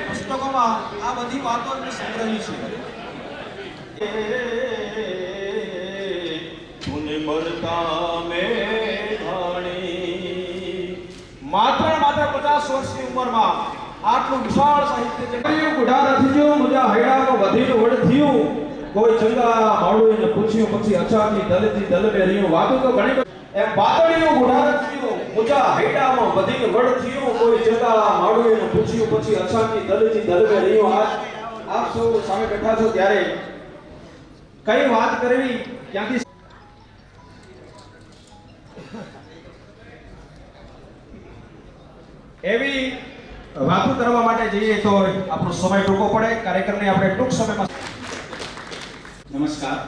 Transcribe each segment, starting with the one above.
પુસ્તકોમાં આ બધી વાતો સંગ્રહી છે. માત્ર 50 વર્ષની ઉંમરમાં આટલું વિશાળ સાહિત્ય છે. બુઢા નથી જો મુજા હૈડાનો વધીને વડ થયું, કોઈ ચંગા માળુને પૂછ્યું પછી અચાકી દલતી દલબે રહ્યું. વાતો તો ઘણી એમ પાતળીયું બુઢા નથી મુજા હૈડાનો વધીને વડ થયું, કોઈ ચંગા માળુને પૂછ્યું પછી અચાકી દલતી દલબે રહ્યું. આપ સૌ સામે બેઠા છો ત્યારે કઈ વાત કરવી, ક્યાંથી એવી વાતો કરવા માટે જઈએ તો આપણો સમય ટૂંકો પડે. કાર્યક્રમને આપણે ટૂંક સમયમાં. નમસ્કાર.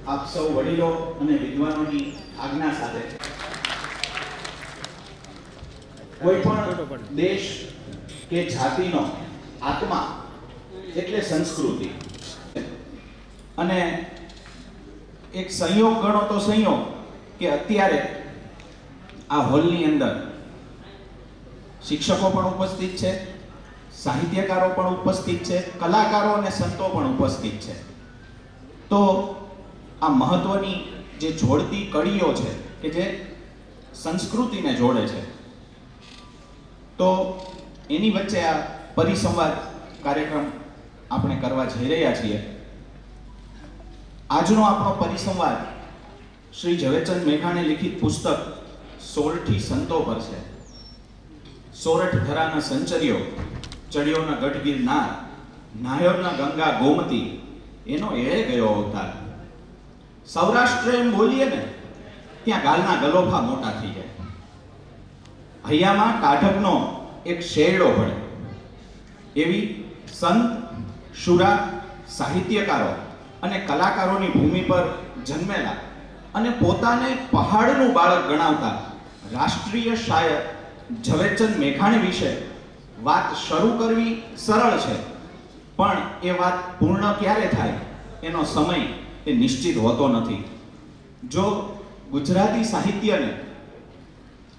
આપ સૌ વડીલો અને વિદ્વાનોની આજ્ઞા સાથે કોઈ પણ દેશ કે જાતિનો આત્મા એટલે સંસ્કૃતિ, અને એક સંયોગ ગણો તો સંયોગ કે અત્યારે આ હોલની અંદર શિક્ષકો પણ ઉપસ્થિત છે, સાહિત્યકારો પણ ઉપસ્થિત છે, કલાકારો અને સંતો પણ ઉપસ્થિત છે. તો આ મહત્વની જે જોડતી કડીઓ છે કે જે સંસ્કૃતિને જોડે છે, તો એની વચ્ચે આ પરિસંવાદ કાર્યક્રમ આપણે કરવા જઈ રહ્યા છીએ. આજનો આપણો પરિસંવાદ શ્રી ઝવેરચંદ મેઘાણે લિખિત પુસ્તક સોરઠી સંતો પર છે. સોરઠ ધરાના સંચર્યો, ચડિયોના ગઢ ગિરનાર, નાયોરના ગંગા ગોમતી, એનો એળે ગયો અવતાર. સૌરાષ્ટ્ર એમ બોલીએ ને ત્યાં ગાલના ગલોફા મોટા થઈ જાય. હૈયામાં કાઢકનો એક શેરડો પડે. એવી સંત, શુરા, સાહિત્યકારો અને કલાકારોની ભૂમિ પર જન્મેલા અને પોતાને પહાડનું બાળક ગણાવતા રાષ્ટ્રીય શાયર ઝવેરચંદ મેઘાણી વિશે વાત શરૂ કરવી સરળ છે, પણ એ વાત પૂર્ણ ક્યારે થાય એનો સમય એ નિશ્ચિત હોતો નથી. જો ગુજરાતી સાહિત્યને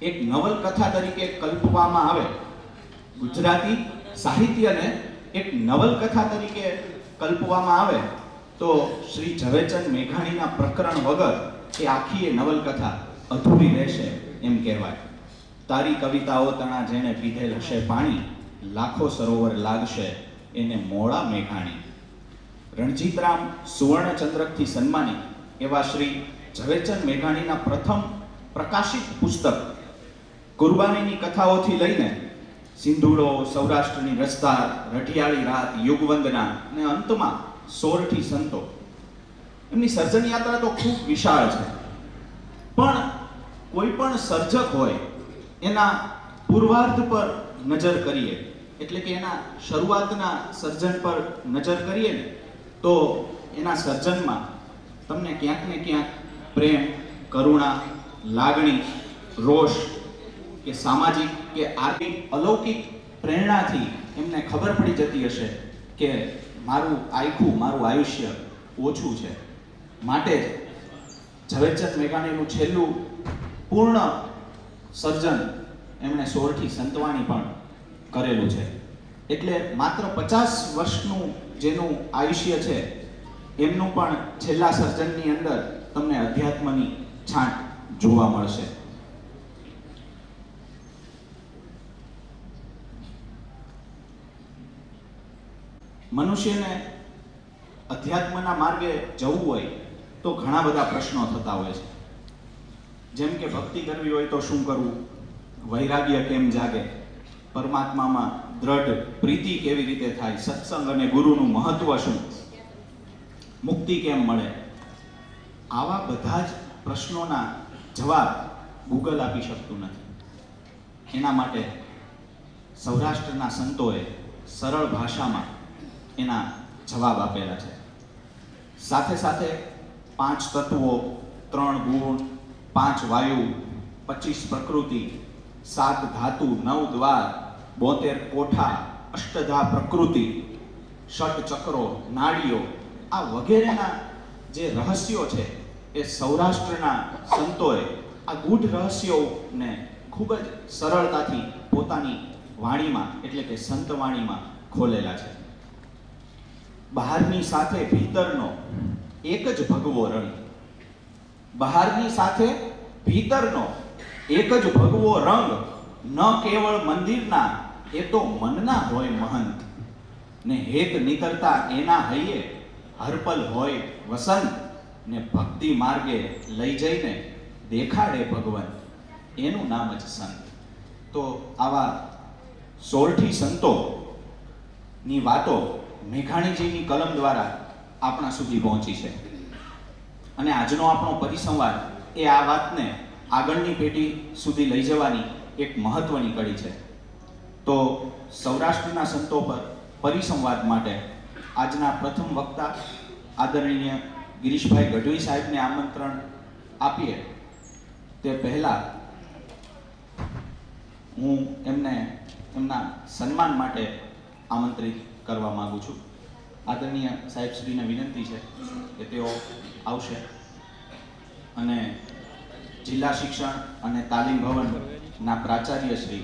એક નવલકથા તરીકે કલ્પવામાં આવે, ગુજરાતી સાહિત્યને એક નવલકથા તરીકે કલ્પવામાં આવે, તો શ્રી ઝવેરચંદ મેઘાણીના પ્રકરણ વગર એ આખી એ નવલકથા અધૂરી રહેશે એમ કહેવાય. તારી કવિતાઓ તણા જેણે પીધેલ હશે પાણી, લાખો સરોવર લાગશે એને મોળા મેઘાણી. રણજીતરામ સુવર્ણચંદ્રકથી સન્માનિત એવા શ્રી ઝવેરચંદ મેઘાણીના પ્રથમ પ્રકાશિત પુસ્તક કુરબાનીની કથાઓથી લઈને સિંધુડો, સૌરાષ્ટ્રની રસધાર, રઢિયાળી રાત, યુગવંદના અને અંતમાં સોરઠી સંતો, એમની સર્જન યાત્રા તો ખૂબ વિશાળ છે. પણ કોઈ પણ સર્જક હોય એના પૂર્વાર્ધ પર નજર કરીએ, એટલે કે એના શરૂઆતના સર્જન પર નજર કરીએ ને, તો એના સર્જનમાં તમને ક્યાંક ને ક્યાંક પ્રેમ, કરુણા, લાગણી, રોષ કે સામાજિક કે આર્થિક અલૌકિક પ્રેરણાથી એમને ખબર પડી જતી હશે કે મારું આયુષ્ય ઓછું છે. માટે જ ઝવેરચંદ મેઘાણીનું છેલ્લું પૂર્ણ સર્જન એમણે સોરઠી સંતવાણી પણ કરેલું છે. એટલે માત્ર 50 વર્ષનું જેનું આયુષ્ય છે એમનું પણ છેલ્લા સર્જનની અંદર તમને અધ્યાત્મની છાંટ જોવા મળશે. મનુષ્યને અધ્યાત્મના માર્ગે જવું હોય તો ઘણા બધા પ્રશ્નો થતા હોય છે. જેમ કે ભક્તિ કરવી હોય તો શું કરવું, વૈરાગ્ય કેમ જાગે, પરમાત્મામાં દ્રઢ પ્રીતિ કેવી રીતે થાય, સત્સંગ અને ગુરુનું મહત્વ શું, મુક્તિ કેમ મળે. આવા બધા જ પ્રશ્નોના જવાબ ગૂગલ આપી શકતું નથી. એના માટે સૌરાષ્ટ્રના સંતોએ સરળ ભાષામાં એના જવાબ આપેલા છે. સાથે સાથે 5 તત્વો, 3 ગુણ, 5 વાયુ, 25 પ્રકૃતિ, 7 ધાતુ, 9 દ્વાર, 72 કોઠા, અષ્ટધા પ્રકૃતિ, ષટ ચક્રો, નાડીઓ, આ વગેરેના જે રહસ્યો છે એ સૌરાષ્ટ્રના સંતોએ આ ગૂઢ રહસ્યોને ખૂબ જ સરળતાથી પોતાની વાણીમાં એટલે કે સંત વાણીમાં ખોલેલા છે. બહારની સાથે ભીતરનો એક જ ભગવો રંગ, બહારની સાથે ભીતરનો એક જ ભગવો રંગ, ન કેવળ મંદિરના એ તો મનના હોય મહંત, ને હેત નીતરતા એના હૈયે હરપલ હોય વસંત, ને ભક્તિ માર્ગે લઈ જઈને દેખાડે ભગવંત, એનું નામ જ સંત. તો આવા 16 સંતોની વાતો મેઘાણીજીની કલમ દ્વારા આપણા સુધી પહોંચી છે. અને આજનો આપણો પરિસંવાદ એ આ વાતને આગળની પેઢી સુધી લઈ જવાની એક મહત્વની કડી છે. તો સૌરાષ્ટ્રના સંતો પર પરિસંવાદ માટે આજના પ્રથમ વક્તા આદરણીય ગિરીશભાઈ ગઢવી સાહેબને આમંત્રણ આપીએ તે પહેલા હું એમને એમના સન્માન માટે આમંત્રિત કરવા માંગુ છું. આદરણીય સાહેબશ્રીને વિનંતી છે કે તેઓ આવશે અને જિલ્લા શિક્ષણ અને તાલીમ ભવનના પ્રાચાર્ય શ્રી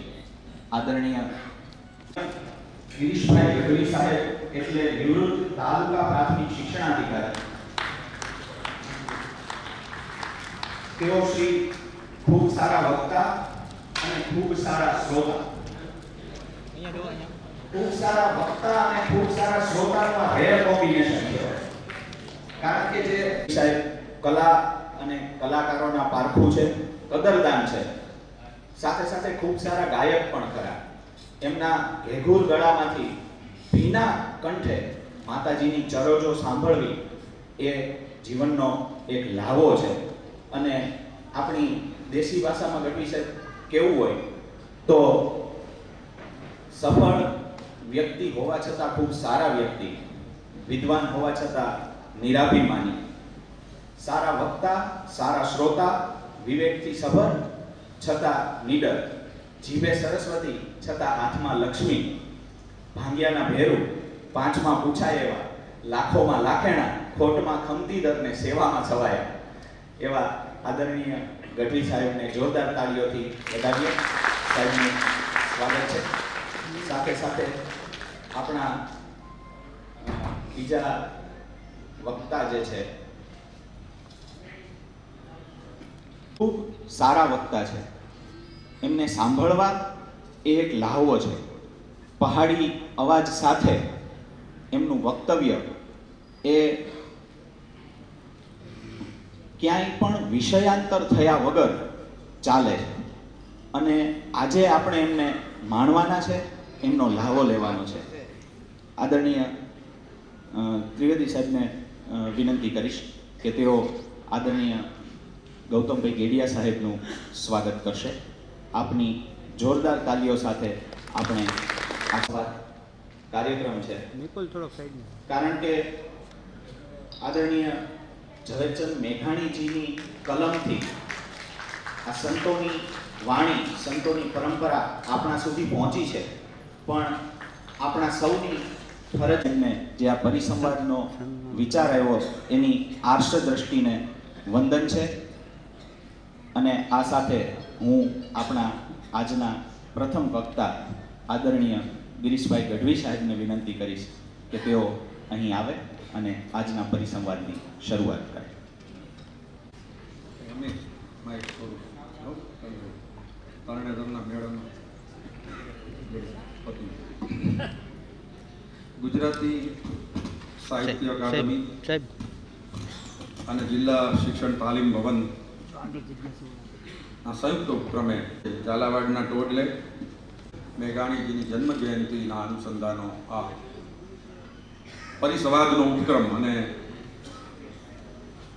આદરણીય ગિરીશભાઈ ગઢવી સાહેબ એટલે નિવૃત્ત તાલુકા પ્રાથમિક શિક્ષણાધિકારી, તેઓ શ્રી ખૂબ સારા વક્તા અને ખૂબ સારા શ્રોતા. ખૂબ સારા વક્તા અને ખૂબ સારા શ્રોતાનું રેર કોમ્બિનેશન કહેવાય. કારણ કે જે સાહેબ કલા અને કલાકારોના પારખું છે, કદરદાન છે, સાથે સાથે ખૂબ સારા ગાયક પણ ખરા. એમના ઘેઘૂર ગળામાંથી ભીના કંઠે માતાજીની ચરોજો સાંભળવી એ જીવનનો એક લાવો છે. અને આપણી દેશી ભાષામાં ગઢવી સાહેબ કેવું હોય તો સફળ વ્યક્તિ હોવા છતાં ખૂબ સારા વ્યક્તિ, વિદ્વાન હોવા છતાં નિરાભિમાની, સારા વક્તા, સારા શ્રોતા, વિવેકથી સભર છતાં નીડર, જીભે સરસ્વતી છતાં હાથમાં લક્ષ્મી, ભાંગ્યાના ભેરું, પાંચમાં પૂછાય એવા, લાખોમાં લાખેણા, ખોટમાં ખમતી દરને સેવામાં છવાયા એવા આદરણીય ગઢવી સાહેબને જોરદાર તાળીઓથી વધાવીએ. સાહેબનું સ્વાગત છે. સાથે સાથે આપણા બીજા વક્તા જે છે ખૂબ સારા વક્તા છે. એમને સાંભળવા એ એક લહાવો છે. પહાડી અવાજ સાથે એમનું વક્તવ્ય એ ક્યાંય પણ વિષયાંતર થયા વગર ચાલે છે. અને આજે આપણે એમને માણવાના છે, એમનો લહાવો લેવાનો છે. આદરણીય ત્રિવેદી સાહેબને વિનંતી કરીશ કે તેઓ આદરણીય ગૌતમભાઈ ગેડિયા સાહેબનું સ્વાગત કરશે. આપની જોરદાર તાલીઓ સાથે આપણે આ કાર્યક્રમ છે. કારણ કે આદરણીય ઝવેરચંદ મેઘાણીજીની કલમથી આ સંતોની વાણી, સંતોની પરંપરા આપણા સુધી પહોંચી છે. પણ આપણા સૌની ફરજ એમને જે આ પરિસંવાદનો વિચાર આવ્યો એની આર્ષ દ્રષ્ટિને વંદન છે. અને આ સાથે હું આપણા આજના પ્રથમ વક્તા આદરણીય ગિરીશભાઈ ગઢવી સાહેબને વિનંતી કરીશ કે તેઓ અહીં આવે અને આજના પરિસંવાદની શરૂઆત કરે. ગુજરાતી સાહિત્ય અકાદમી અને જિલ્લા શિક્ષણ તાલીમ ભવન સંયુક્ત ઉપક્રમે ઝાલાવાડના ટોડલે મેઘાણીજીની જન્મ જયંતિના અનુસંધાનો આ પરિસંવાદનો ઉપક્રમ અને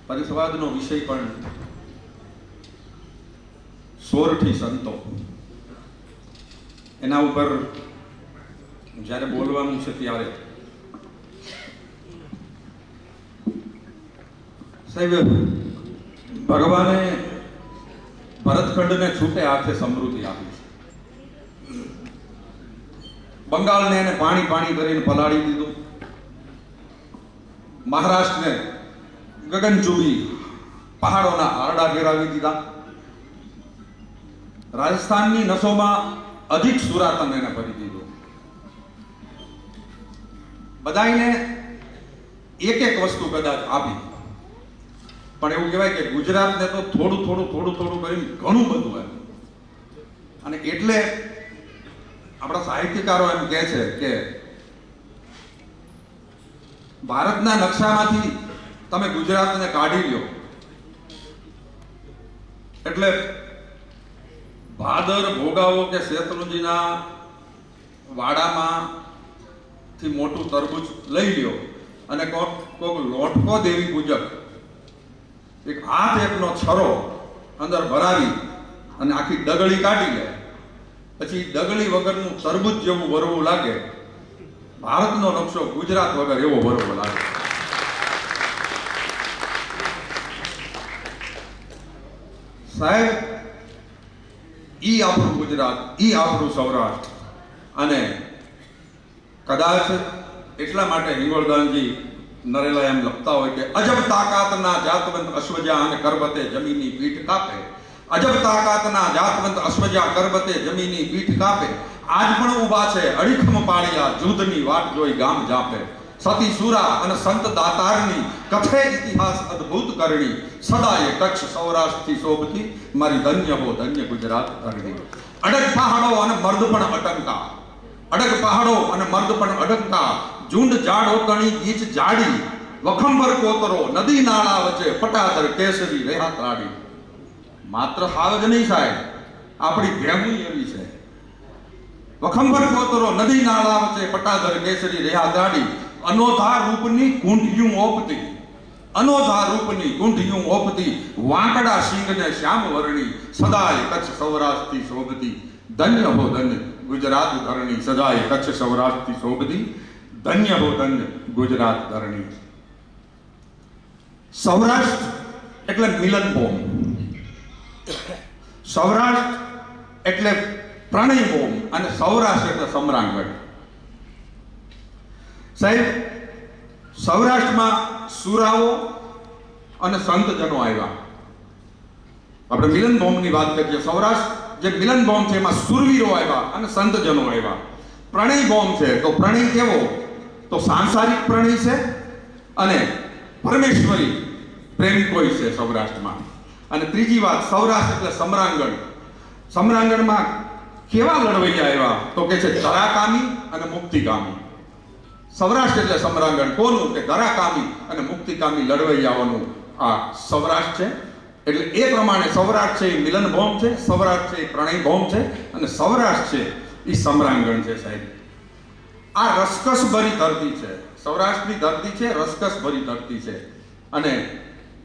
પરિસંવાદનો વિષય પણ 16 સંતો, એના ઉપર જ્યારે બોલવાનું છે ત્યારે સાહેબ ભગવાને ભરતખંડને છૂટે હાથે સમૃદ્ધિ આપી છે. બંગાળને એને પાણી પાણી કરીને પલાળી દીધું. મહારાષ્ટ્રને ગગનચુંબી પહાડોના આરડા ફેરાવી દીધા. રાજસ્થાનની નસોમાં અધિક સુરાતન એને ભરી દીધું. બધાને એક એક વસ્તુ કદાચ આપી, પણ એવું કહેવાય કે ગુજરાતને તો થોડું થોડું થોડું થોડું કરીને ઘણું બધું આવ્યું. અને એટલે આપણા સાહિત્યકારો એમ કહે છે કે ભારતના નકશામાંથી તમે ગુજરાતને કાઢી લ્યો એટલે ભાદર ભોગાવો કે શેત્રુંજીના વાડામાં થી મોટું તરબૂચ લઈ લ્યો અને કોક લોટકો દેવી પૂજક એક હાથ એકનો છરો અંદર ભરાવી અને આખી ડગળી કાઢી લે, પછી ડગળી વગરનું તરબૂચ જેવું વરવું લાગે. ભારતનો નકશો ગુજરાત વગર એવો વરવો લાગે. સાહેબ, ઈ આપણું ગુજરાત, ઈ આપણું સૌરાષ્ટ્ર. અને કદાચ એટલા માટે હિંગોળદાનજી નરેલા એમ લખતા હોય કે અજબ તાકાતના જાતવંત અશ્વજા અને કરબતે જમીની પીઠ કાપે. અજબ તાકાતના જાતવંત અશ્વજા કરબતે જમીની પીઠ કાપે. આજ પણ ઊભા છે અડીખમ પાળિયા જુદ્ધની વાટ જોઈ ગામ જાપે. સતી સુરા અને સંત દાતારની કથે ઇતિહાસ અદ્ભુત કરણી. સદાય કચ્છ સૌરાષ્ટ્રથી શોભતી મારી ધન્ય હો ધન્ય ગુજરાત ધરણી. અડગ પહાડો અને મર્દ પણ અટંકા, અડગ પહાડો અને મર્દ પણ અડંકા. ઝુંડ જાડો કણી ગીચ જાડી, વખંબર કોતરો નદી નાળા વચ્ચે પટાદર કેસરી રેહા ત્રાડી. માત્ર હાવ જ નહીં સાહેબ, આપણી ભેમું એવી છે. વખંબર કોતરો નદી નાળા વચ્ચે પટાદર કેસરી રેહા ત્રાડી. અનોધા રૂપની કુંઢિયું ઓપતી, અનોધા રૂપની કુંઢિયું ઓપતી. વાંકડા સિંગને શ્યામ વર્ણી. સદાય કચ્છ સૌરાષ્ટ્રથી શોભતી ધન્ય હો ધન્ય ગુજરાત ધરણી. સદાય કચ્છ સૌરાષ્ટ્રથી શોભતી ધન્ય હો ધન્ય ગુજરાત ધરણી. સૌરાષ્ટ્ર એટલે મિલન ભૂમિ, સૌરાષ્ટ્ર એટલે પ્રણય ભૂમિ અને સૌરાષ્ટ્ર એટલે સમરાંગણ. સાહેબ, સૌરાષ્ટ્રમાં સુરાઓ અને સંતજનો આવ્યા. આપણે મિલન ભૂમિની વાત કરીએ. સૌરાષ્ટ્ર જે મિલન ભૂમિ છે એમાં સુરવીરો આવ્યા અને સંતજનો આવ્યા. પ્રણય ભૂમિ છે તો પ્રણય કેવો? તો સાંસારિક પ્રણય છે અને પરમેશ્વરી પ્રેમિકોય છે સૌરાષ્ટ્રમાં. અને ત્રીજી વાત, સૌરાષ્ટ્ર એટલે સમરાંગણ. સમરાંગણમાં કેવા લડવૈયા આવ્યા? તો કે છે ધરાકામી અને મુક્તિકામી. સૌરાષ્ટ્ર એટલે સમરાંગણ કોનું? કે ધરાકામી અને મુક્તિકામી લડવૈયાઓનું આ સૌરાષ્ટ્ર છે. એટલે એ પ્રમાણે સૌરાષ્ટ્ર છે એ મિલન ભૂમિ છે, સૌરાષ્ટ્ર છે એ પ્રણય ભૂમિ છે અને સૌરાષ્ટ્ર છે એ સમરાંગણ છે. સાહેબ, આ રસકસ ભરી ધરતી છે. સૌરાષ્ટ્રની ધરતી છે રસકસ ભરી ધરતી છે. અને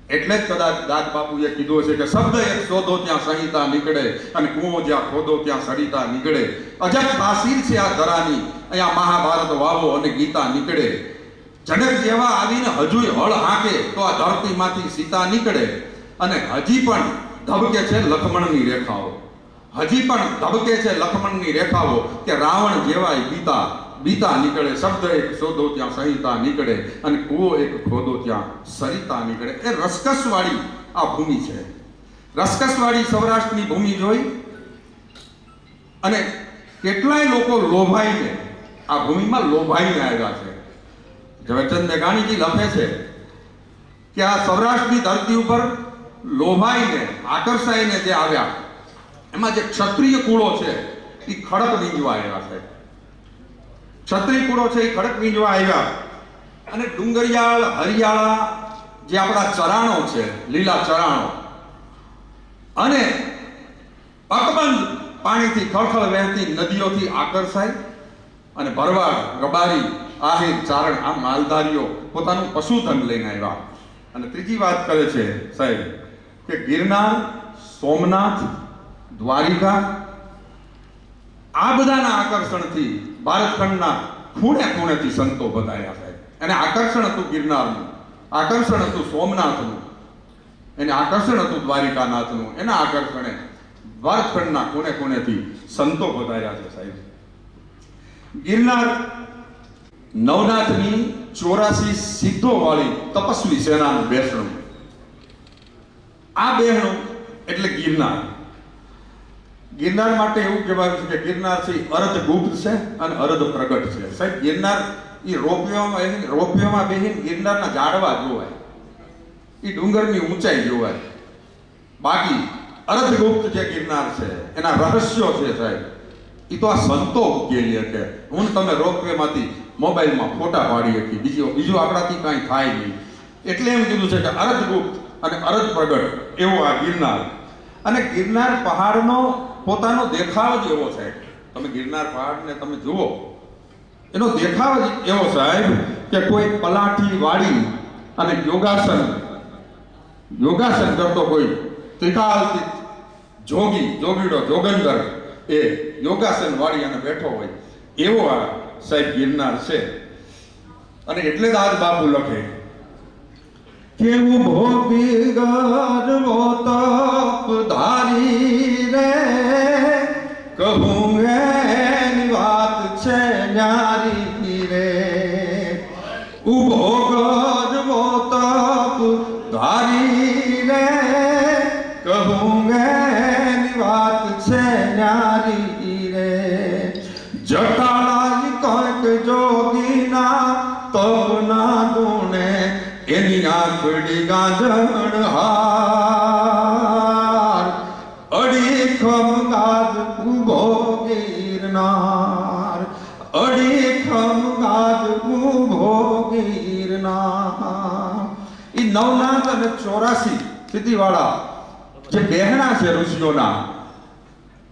એટલે જ કદાચ દાદ બાપુએ કીધું છે કે શબ્દ એક શોધો ત્યાં સંહિતા નીકળે અને કૂવો જ્યાં ખોદો ત્યાં સરિતા નીકળે. અજબ તાસીર છે આ ધરાની, અહીંયા મહાભારત વાવો અને ગીતા નીકળે. જનક જેવા આવીને હજુય હળ હાંકે તો આ ધરતીમાંથી સીતા નીકળે. અને હજી પણ ધબકે છે લક્ષ્મણની રેખાઓ, હજી પણ ધબકે છે લક્ષ્મણની રેખાઓ કે રાવણ જેવાય બીતા બીતા નીકળે. શબ્દ એક શોધો ત્યાં સંહિતા નીકળે અને કૂવો એક ખોદો ત્યાં સરિતા નીકળે. એ રસકસવાળી આ ભૂમિ છે. રસકસવાળી સૌરાષ્ટ્રની ભૂમિ જોઈ અને કેટલાય લોકો લોભાઈને આ ભૂમિમાં લોભાઈને આવ્યા છે. ઝવેરચંદ મેઘાણીજી લખે છે કે આ સૌરાષ્ટ્રની ધરતી ઉપર લોભાઈને આકર્ષાઈને જે આવ્યા એમાં જે ક્ષત્રિય કુળો છે એ ખડક વીંજવા આવ્યા છે. ક્ષત્રિય કુળો છે એ ખડક વીંજવા આવ્યા અને ડુંગરિયાળ હરિયાળા જે આપણા ચરાણો છે, લીલા ચરાણો અને અકબંધ પાણીથી ખળખળ વહેતી નદીઓથી આકર્ષાય અને ભરવાડ, રબારી, આહિર, ચારણ આ માલધારીઓ પોતાનું પશુધન લઈને આવ્યા. અને ત્રીજી વાત કરે છે સાહેબ કે ગિરનાર, સોમનાથ, દ્વારિકા આ બધાના આકર્ષણથી ભારતખંડના ખૂણે ખૂણેથી સંતો બધાયા સાહેબ. એને આકર્ષણ હતું ગિરનારનું, આકર્ષણ હતું સોમનાથનું, એને આકર્ષણ હતું દ્વારિકાનાથનું. એના આકર્ષણે ભારતખંડના ખૂણે ખૂણેથી સંતો બધાયા છે સાહેબ. ગિરનાર નવનાથની 84 સિદ્ધો વાળી તપસ્વી સેનાનું બેસણું. આ બેહણું એટલે ગિરનાર. ગિરનાર માટે એવું કહેવાયું છે કે ગિરનાર છે અર્ધ ગુપ્ત છે અને અર્ધ પ્રગટ છે. સાહેબ ગિરનાર એ રોપિયોમાં બેહીને ગિરનારના ઝાડવા જોવાય, એ ડુંગરની ઊંચાઈ જોવાય. બાકી અર્ધગુપ્ત જે ગિરનાર છે એના રહસ્યો છે સાહેબ, એ તો આ સંતો ઉકેલી શકે. હું તમે રોપવેમાંથી મોબાઈલમાં ફોટા પાડી શકીએ, બીજું આપણાથી કાંઈ થાય નહીં. એટલે એમ કીધું છે કે અર્ધગુપ્ત અને અર્ધ પ્રગટ એવો આ ગિરનાર. અને ગિરનાર પહાડનો પોતાનો દેખાવ જ એવો સાહેબ, તમે ગિરનાર પહાડને તમે જુઓ, એનો દેખાવ જ એવો સાહેબ કે કોઈ પલાઠી વાળી અને યોગાસન કરતો કોઈ ત્રિકાલથી જોગંદર એ યોગાસન વાળી અને બેઠો હોય એવો આ સાહેબ ગિરનાર છે. અને એટલે જ આજ બાપુ લખે કે ઉભો બિગરવો તપ ધારી રે, કહું એની વાત છે ન્યારી રે. ઉભો ગરવો તપ ધારી રે, કહું એની વાત છે ન્યારી રે. જટાળાઈ કંઈક જોગીના તપના ગુણે, એની આંખડી ગાંજણ હાર. અડીખમ ગાજ ઉભો ગિરનાર, અડીખમ ગાજ ઉભો ગિરનાર. એ 9 અને 84 સ્થિતિવાળા જે બહેણા છે ઋષિઓના,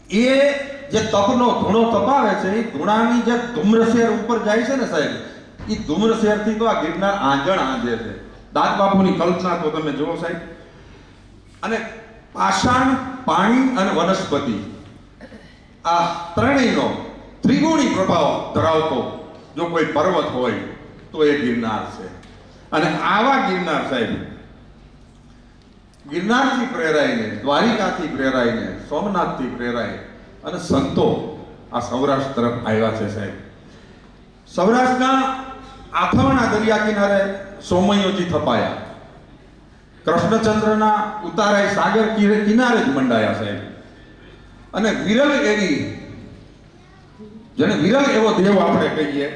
એ જે તપનો ધૂણો તપાવે છે, એ ધૂણાની જે ધૂમ્રશેર ઉપર જાય છે ને સાહેબ, એ ધૂમ્રશેરથી તો આ ગિરનાર આંજણ આંજે છે. દાદ બાપુની કલ્પના તો તમે જુઓ સાહેબ. અને પાષાણ, પાણી અને વનસ્પતિ, આ ત્રણેયનો ત્રિગુણી પ્રભાવ ધરાવતો જો કોઈ પર્વત હોય તો એ ગિરનાર છે. અને આવા ગિરનાર સાહેબ, ગિરનારથી પ્રેરાઈને, દ્વારિકાથી પ્રેરાઈને, સોમનાથથી પ્રેરાઈ અને સંતો આ સૌરાષ્ટ્ર તરફ આવ્યા છે સાહેબ. સૌરાષ્ટ્રના આથમણા દરિયા કિનારે સોમૈયોજી થપાયા, કૃષ્ણચંદ્રના ઉતારાય સાગર કિનારે જ મંડાયા સાહેબ. અને વિરલ એવી, જેને વિરલ એવો દેવ આપણે કહીએ,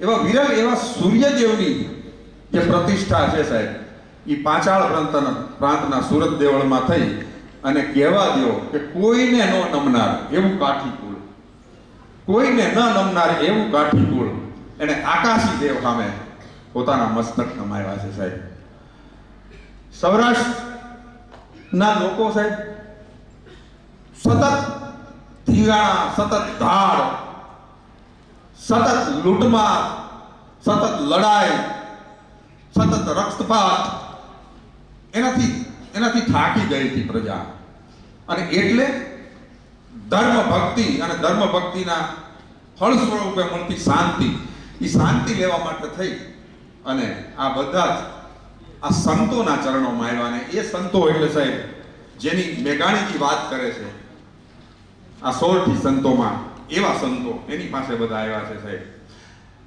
એવા વિરલ એવા સૂર્યદેવની જે પ્રતિષ્ઠા છે સાહેબ, એ પાંચાળ પ્રાંતના સુરત દેવળમાં થઈ અને કહેવા દો કે કોઈને ન નમનાર એવું કાઠી કુળ, કોઈને ન નમનાર એવું કાઠી કુળ, એને આકાશી દેવ સામે પોતાના મસ્તક નમાવ્યા છે સાહેબ. સૌરાષ્ટ્રના લોકો સાહેબ સતત ધીંગાણા, સતત ધાડ, સતત લૂંટમાર, સતત લડાઈ, સતત રક્તપાત, એનાથી થાકી ગઈ હતી પ્રજા. અને એટલે ધર્મ ભક્તિ અને ધર્મ ભક્તિના ફળ સ્વરૂપે મળતી શાંતિ, એ શાંતિ લેવા માટે થઈ અને આ બધા જ આ સંતોના ચરણોમાં આવ્યા. ને એ સંતો એટલે સાહેબ જેની મેઘાણીજી વાત કરે છે, આ 16 સંતોમાં એવા સંતો એની પાસે બધા આવ્યા છે સાહેબ.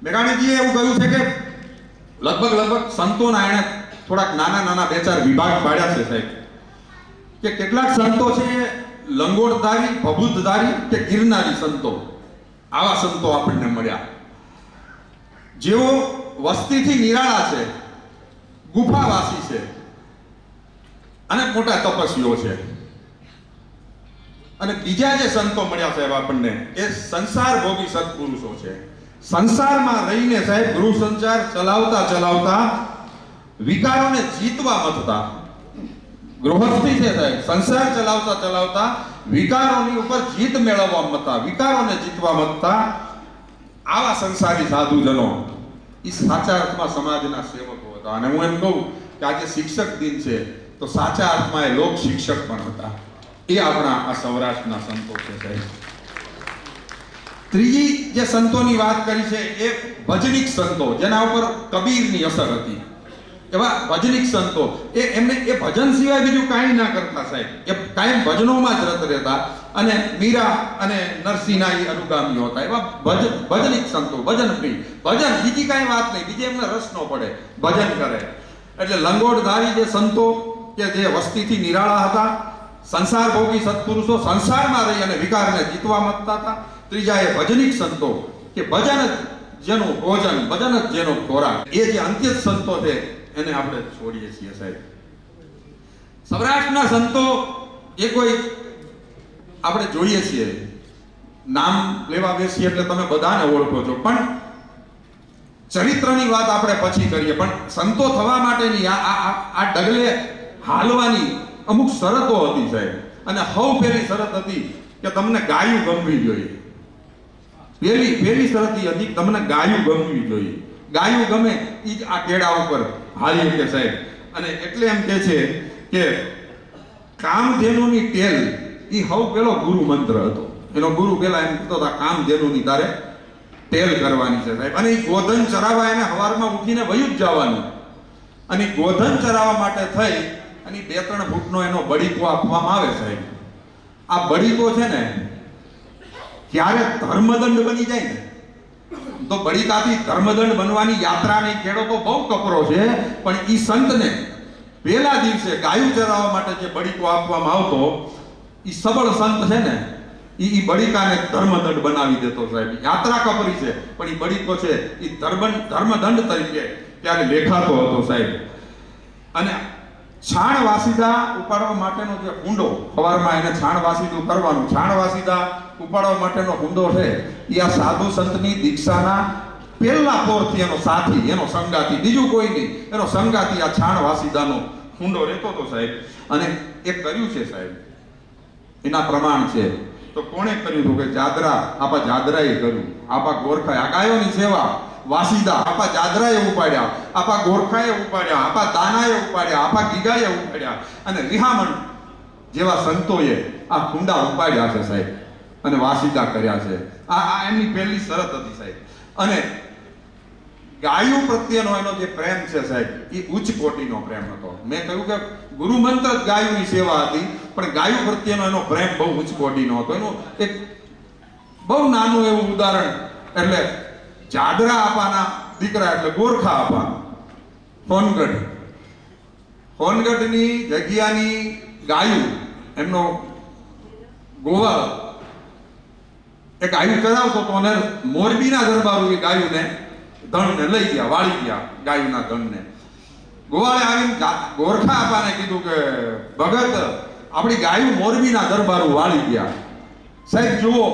મેઘાણીજીએ એવું કહ્યું છે કે લગભગ સંતોના એને થોડાક નાના 2-4 વિભાગ પાડ્યા છે સાહેબ. કે કેટલાક સંતો છે લંગોટધારી, ભભૂતધારી કે ગિરનારી સંતો, આવા સંતો આપણને મળ્યા. જેઓ વસ્તીથી નિરાળા છે, ગુફાવાસી છે અને મોટા તપસ્વીઓ છે. અને બીજા જે સંતો મળ્યા સાહેબ આપણને, એ સંસાર ભોગી સત્પુરુષો છે. સંસારમાં રહીને સાહેબ ગૃહ સંસાર ચલાવતા વિકારોને જીતવા મથતા ગૃહસ્થી છે સાહેબ. સંસાર ચલાવતા વિકારોની ઉપર જીત મેળવવા મથતા, વિકારોને જીતવા મથતા આવા સંસારી સાધુજનો એ સાચા અર્થમાં સમાજના સેવકો હતા. અને હું એમ કહું કે આજે શિક્ષક દિન છે તો સાચા અર્થમાં એ લોક શિક્ષક પણ હતા. એ આપણા આ સૌરાષ્ટ્રના સંતો છે સાહેબ. ત્રીજી જે સંતોની વાત કરી છે એ ભજનિક સંતો, જેના ઉપર કબીરની અસર હતી. એવા ભજનિક સંતો, એમને એ ભજન સિવાય બીજું કાંઈ ના કરતા સાહેબ. એ કાયમ ભજનોમાં જ રત રહેતા અને મીરા અને નરસિંહના એ અનુગામીઓ હતા. એવા ભજનિક સંતો, ભજન પ્રિય, ભજન, બીજી કાંઈ વાત નહીં, બીજે એમને રસ ન પડે, ભજન કરે. એટલે લંગોટધારી જે સંતો કે જે વસ્તીથી નિરાળા હતા સંસાર ભોગી સત્પુરુષો સંસારમાં રહી અને વિકારને જીતવા માંગતા હતા. ત્રીજા એ ભજનિક સંતો કે ભજન જ જેનું ભોજન, ભજન જ જેનો ખોરાક. એ જે અંત્ય સંતો છે એને આપણે છોડીએ છીએ સાહેબ. સૌરાષ્ટ્રના સંતો એ કોઈ આપણે જોઈએ છીએ, નામ લેવા બેસીએ એટલે તમે બધાને ઓળખો છો, પણ ચરિત્રની વાત આપણે પછી કરીએ. પણ સંતો થવા માટેની આ ડગલે હાલવાની અમુક શરતો હતી સાહેબ. અને હવ પહેલી શરત હતી કે તમને ગાયું ગમવી જોઈએ. પહેલી શરત એ હતી તમને ગાયું ગમવી જોઈએ. ગાયું ગમે એ જ આ કેળા ઉપર હાલી કે સાહેબ. અને એટલે એમ કે છે કે કામધેનુની ટેલ એ હવ પેલો ગુરુ મંત્ર હતો. એનો ગુરુ પેલા એમ કહેતો હતા કામધેનુની તારે ટેલ કરવાની છે સાહેબ. અને એ ગોધન ચરાવવા એને સવારમાં ઉઠીને વયું જ જવાનું. અને ગોધન ચરાવવા માટે થઈ અને 2-3 ફૂટનો એનો બળીકો આપવામાં આવે સાહેબ. આ બળીકો છે ને ક્યારે ધર્મદંડ બની જાય ને તો બળીકાથી ધર્મદંડ બનવાની યાત્રાની કેળો તો બહુ કપરો છે. પણ ઈ સંતને પહેલા દિવસે ગાયું ચરાવવા માટે જે બળીકો આપવામાં આવતો, ઈ સબળ સંત છે ને ઈ બળીકાને ધર્મદંડ બનાવી દેતો સાહેબ. યાત્રા કપરી છે પણ ઈ બળીકો છે ઈ ધર્મદંડ તરીકે ત્યારે લેખાતો હતો સાહેબ. અને છાણ વાસીદા ઉપાડવા માટેનો જે કુંડો, સવારમાં એને છાણ વાસીદું કરવાનું, છાણ વાસીદા ઉપાડવા માટેનો કુંડો છે એ આ સાધુ સંતની દીક્ષાના પહેલા પોરથી એનો સાથી, એનો સંગાતી, બીજું કોઈ નહીં, એનો સંગાતી આ છાણ વાસીદાનો કુંડો રહેતો હતો સાહેબ. અને એ કર્યું છે સાહેબ, એના પ્રમાણ છે. તો કોણે કર્યું હતું કે જાદરા, આપા જાદરાએ કર્યું, આપા ગોરખાએ. આ ગાયોની સેવા વાસીદા આપા જાદરાએ ઉપાડ્યા, આપા ગોરખાએ ઉપાડ્યા, આપા દાનાએ ઉપાડ્યા, આપા ગીગાએ ઉપાડ્યા. અને વિહામણ જેવા સંતોએ આ કુંડા ઉપાડ્યા છે સાહેબ અને વાસીદા કર્યા છે. આ એમની પહેલી શરત હતી સાહેબ. અને ગાયું પ્રત્યેનો એનો જે પ્રેમ છે સાહેબ એ ઉચ્ચ કોટીનો પ્રેમ હતો. મેં કહ્યું કે ગુરુ મંત્ર જ ગાયુંની સેવા હતી, પણ ગાયું પ્રત્યેનો એનો પ્રેમ બહુ ઉચ્ચ કોટીનો હતો. એનું એક બહુ નાનું એવું ઉદાહરણ, એટલે જાદરા આપાના દીકરા એટલે ગોરખા આપા હોનગઢની જગ્યાની ગાયું, એમનો ગોવાળ એક ગાયું ચરાવતો હતો અને મોરબીના દરબારો એ ગાયુંને ધણને લઈ ગયા, વાળી ગયા ગાયુંના ધણને. ગોવાળે આવીને ગોરખા આપાને કીધું કે ભગત આપણી ગાયું મોરબીના દરબારો વાળી ગયા. સાહેબ જુઓ,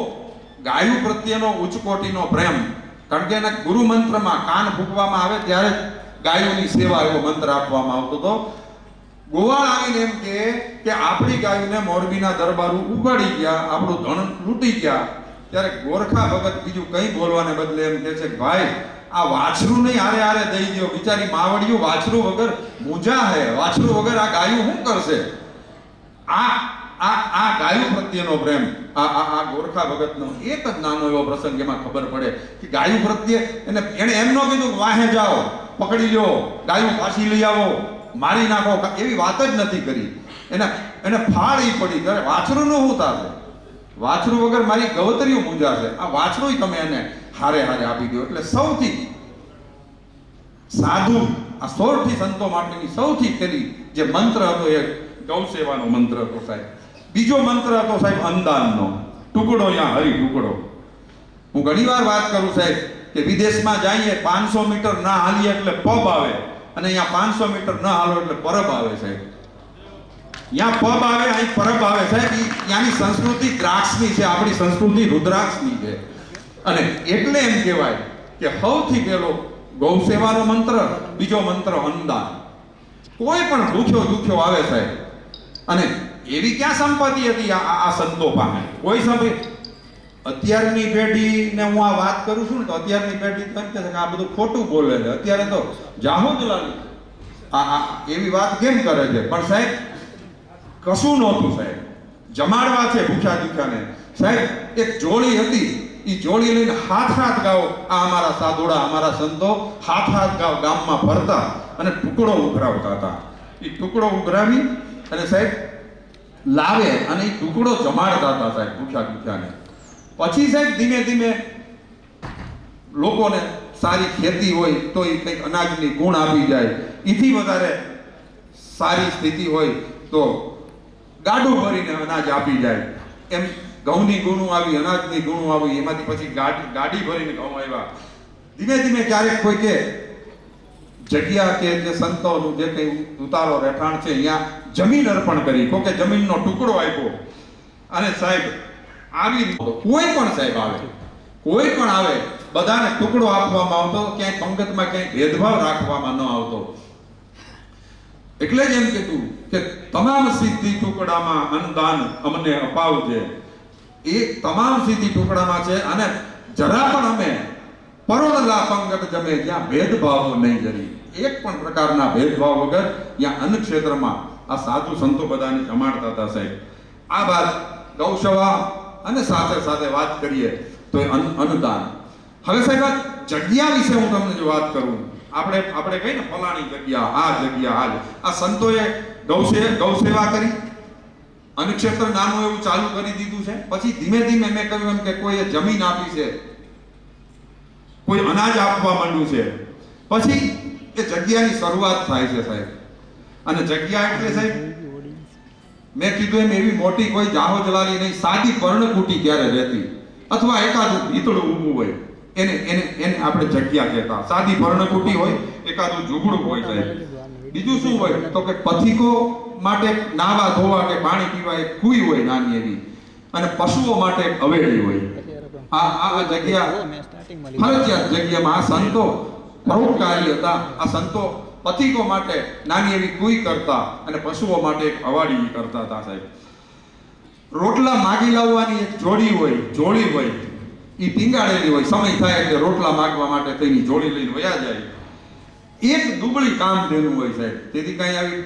ગાયું પ્રત્યેનો ઉચ્ચ કોટીનો પ્રેમ, કારણ કે એના ગુરુ મંત્રમાં કાન ફૂંકવામાં આવે ત્યારે ગાયોની સેવા એવો મંત્ર આપવામાં આવતો હતો. ગોવાળ આવીને એમ કે આપણી ગાયોને મોરબીના દરબારો ઉપાડી ગયા, આપણું ધણ લૂંટી ગયા. ત્યારે ગોરખા ભગત બીજું કંઈ બોલવાને બદલે એમ કહે છે કે ભાઈ આ વાછરું નહીં હારે હારે દઈ દો, બિચારી માવડિયું વાછરું વગર મૂંઝા હે, વાછરું વગર આ ગાયું શું કરશે? આ ગાયું પ્રત્યેનો પ્રેમ આ ગોરખા ભગતનો એક જ નાનો એવો પ્રસંગ એમાં ખબર પડે કે ગાયું પ્રત્યે એને એમ ન કીધું વાહે જાઓ, પકડી લ્યો, ગાયું પાછી લઈ આવો, મારી નાખો, એવી વાત જ નથી કરી. એને ફાળ ઈ પડી કે વાછરુંનું શું થશે? વાછરું વગર મારી ગવતરીઓ મૂંઝાશે, આ વાછરું તમે એને હારે હારે આપી દો. એટલે સૌથી સાધુ આ 16 સંતો માટેની સૌથી પહેલી જે મંત્ર હતો એ ગૌ સેવાનો મંત્ર હતો સાહેબ. બીજો મંત્ર હતો સાહેબ અંદાનનો, ટુકડો યા હરી ટુકડો. હું ઘણીવાર વાત કરું સાહેબ કે વિદેશમાં જઈએ 500 મીટર ના હાલીએ એટલે પબ આવે, અને અહીંયા 500 મીટર ના હાલો એટલે પરબ આવે સાહેબ. यहाँ पब आवे, અહીં પરબ આવે સાહેબ. ત્યાંની સંસ્કૃતિ દ્રાક્ષની છે, આપણી સંસ્કૃતિ રુદ્રાક્ષની છે. અને એટલે એમ કહેવાય કે સૌથી પહેલો ગૌ સેવાનો મંત્ર, બીજો મંત્ર અંદાન. કોઈ પણ ભૂખ્યો આવે સાહેબ, અને એવી ક્યાં સંપત્તિ હતી આ સંતો પાસે? કોઈ સંપત્તિ. અત્યારની પેઢીને હું આ વાત કરું છું ને તો અત્યારની પેઢી એમ કહે છે કે આ બધું ખોટું બોલે છે. અત્યારે તો જાહુદલાલ આ એવી વાત કેમ કરે છે? પણ સાહેબ કશું નહોતું સાહેબ. જમાડવા છે ભૂખ્યા દુખ્યાને સાહેબ. એક જોડી હતી, એ જોડી લઈને હાથ ગાઓ, આ અમારા સાધુડા, અમારા સંતો હાથ ગાઓ ગામમાં ફરતા અને ટુકડો ઉઘરાવતા હતા. એ ટુકડો ઉઘરાવી અને સાહેબ લાવે અને એ ટુકડો જમાડતા હતા સાહેબ ભૂખ્યા દુખ્યાને. પછી સાહેબ ધીમે ધીમે લોકોને સારી ખેતી હોય તો એ કંઈક અનાજની ગુણ આપી જાય, એથી વધારે સારી સ્થિતિ હોય તો ગાડું ભરીને અનાજ આપી જાય. એમ ઘઉંની ગુણું આવી, અનાજની ગુણું આવી, એમાંથી પછી ગાડી ભરીને ઘઉં આવ્યા. ધીમે ધીમે ક્યારેક કોઈ કે જગ્યા કે જે સંતોનું જે કંઈ ઉતારો રહેઠાણ છે અહીંયા જમીન અર્પણ કરી, કોઈ કે જમીનનો ટુકડો આપ્યો. અને સાહેબ આવી કોઈ પણ સાહેબ આવે, કોઈ પણ આવે, બધાને ટુકડો આપવામાં આવતો, ક્યાંય પંગતમાં ક્યાંય ભેદભાવ રાખવામાં ન આવતો. એટલે જ એમ કીધું કે તમામ સિદ્ધિ ટુકડામાં અન્નદાન અમને અપાવજે. એ તમામ સિદ્ધિ ટુકડામાં છે. અને જરા પણ અમે પરોળલા પંગત જમે, જ્યાં ભેદભાવ નહીં જરી, એક પણ પ્રકારના ભેદભાવ વગર ત્યાં અન્ન ક્ષેત્રમાં આ સાધુ સંતો બધાને જમાડતા હતા સાહેબ. આ વાત ગૌસેવા અને સાથે સાથે વાત કરીએ તો અન્નદાન. હવે સાહેબ આ જગ્યા વિશે હું તમને જો વાત કરું, આપણે કહીએ ને ફલાણી જગ્યા, આ સંતોએ ગૌસેવા કરી, અન્નક્ષેત્ર નાનું એવું ચાલુ કરી દીધું છે. પછી ધીમે ધીમે મેં કહ્યું એમ કે કોઈએ જમીન આપી છે, કોઈ અનાજ આપવા માંડ્યું છે, પછી એ જગ્યાની શરૂઆત થાય છે સાહેબ. અને જગ્યા એટલે સાહેબ મેં કીધું એમ એવી મોટી કોઈ જાહો જલાલી નહીં, સાદી પર્ણકુટી ક્યારે રહેતી, અથવા એકાદું ભીતળું ઊભું હોય, એને આપણે જગ્યા કહેતા. સાદી પર્ણકુટી હોય, એકાદું ઝૂંપડું હોય સાહેબ. બીજું શું હોય તો કે પથિકો માટે નાવા ધોવા કે પાણી પીવા એક કુઈ હોય નાની એવી, અને પશુઓ માટે એક હવેલી હોય. આ જગ્યા ફરજિયાત જગ્યામાં આ સંતો પરોપકારી હતા. આ સંતો પથિકો માટે નાની એવી કુઈ કરતા અને પશુઓ માટે એક અવાડી કરતા હતા સાહેબ. રોટલા માગી લાવવાની એક જોડી હોય, એ પીંગાડેલી હોય, સમય થાય એટલે રોટલા માગવા માટે તેની જોડી લઈને વયા જાય. એક દુબળી કામ દેનું હોય સાહેબ. તેથી કઈ આવી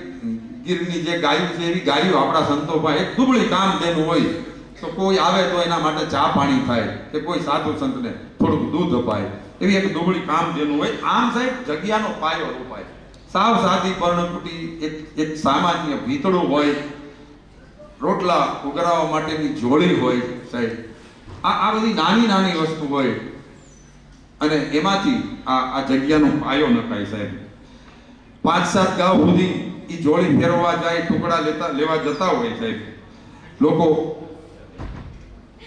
ગીરની જે ગાયું છે એવી ગાયું આપણા સંતો પાસે એક દુબળી કામ દેનું હોય. તો કોઈ આવે તો એના માટે ચા પાણી થાય, કે કોઈ સાધુ સંતને થોડુંક દૂધ અપાય, એવી એક દુબળી કામ દેનું હોય. આમ સાહેબ જગ્યાનો પાયો રોપાય. સાવ સાદી પર્ણકુટી, એક સામાન્ય ભીતળું હોય, રોટલા ઉગરાવવા માટેની જોડી હોય સાહેબ. આ બધી નાની નાની વસ્તુ હોય, અને એમાંથી આ જગ્યાનો પાયો નખાય સાહેબ. 5-7 ગાવ સુધી એ જોડી ફેરવવા જાય, ટુકડા લેવા જતા હોય સાહેબ. લોકો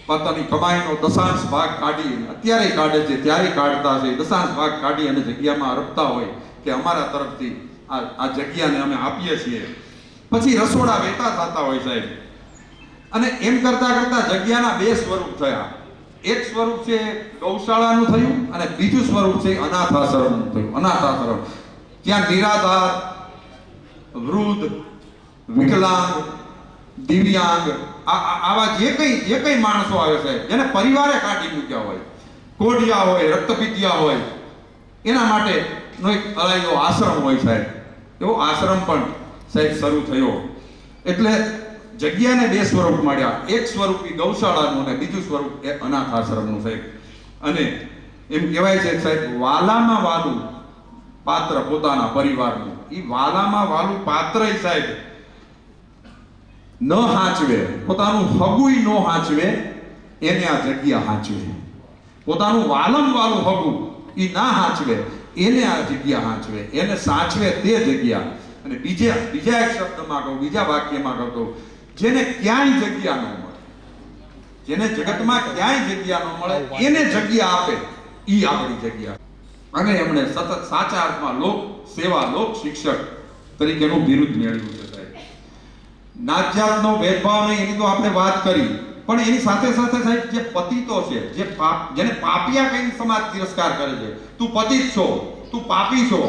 પોતાની કમાઈનો દશાંશ ભાગ કાઢી, અત્યારે કાઢે છે, ત્યારે કાઢતા છે, દશાંશ ભાગ કાઢી અને જગ્યામાં અર્પતા હોય કે અમારા તરફથી આ જગ્યાને અમે આપીએ છીએ. પછી રસોડા વહેતા થતા હોય સાહેબ. અને એમ કરતા કરતા જગ્યાના 2 સ્વરૂપ થયા. એક સ્વરૂપ છે ગૌશાળાનું થયું, અને બીજું સ્વરૂપ છે અનાથ આશ્રમનું થયું. અનાથ આશ્રમ ત્યાં નિરાધાર, વૃદ્ધ, વિકલાંગ, દિવ્યાંગ, આવા જે કઈ માણસો આવે છે, જેને પરિવારે કાઢી મૂક્યા હોય, કોઢિયા હોય, રક્તપિતિયા હોય, એના માટે નો એક અલાયદો આશ્રમ હોય સાહેબ. એવો આશ્રમ પણ સાહેબ શરૂ થયો. એટલે જગ્યાને 2 સ્વરૂપ મળ્યા. એક સ્વરૂપ એ ગૌશાળાનું અને બીજું સ્વરૂપ એ અનાથ આશ્રમનું સાહેબ. અને એમ કહેવાય છે સાહેબ, વાલામાં વાલું પાત્ર પોતાના પરિવારનું, એ વાલામાં વાલું પાત્ર સાહેબ ન હાચવે, પોતાનું હગુય ન હાચવે, એને આ જગ્યા હાચવે. પોતાનું વાલમ વાલું હગું એ ના હાચવે, એને આ જગ્યા હાચવે, એને સાચવે તે જગ્યા. અને બીજા એક શબ્દમાં કહું, બીજા વાક્યમાં કહું તો, જેને ક્યાંય જગ્યા ન મળે, જેને જગતમાં ક્યાંય જગ્યા ન મળે, એને જગ્યા આપે, ઈ આપણી જગ્યા. અને એમણે સતત સાચા અર્થમાં લોક સેવા, લોક શિક્ષક તરીકેનું બિરુદ મેળવ્યું છે સાહેબ. નાત જાતનો ભેદભાવ નહીં, એની તો આપણે વાત કરી, પણ એની સાથે સાથે સાહેબ જે પતિતો છે, જેને પાપિયા કઈ સમાજ તિરસ્કાર કરે છે, તું પતિત છો, તું પાપી છો,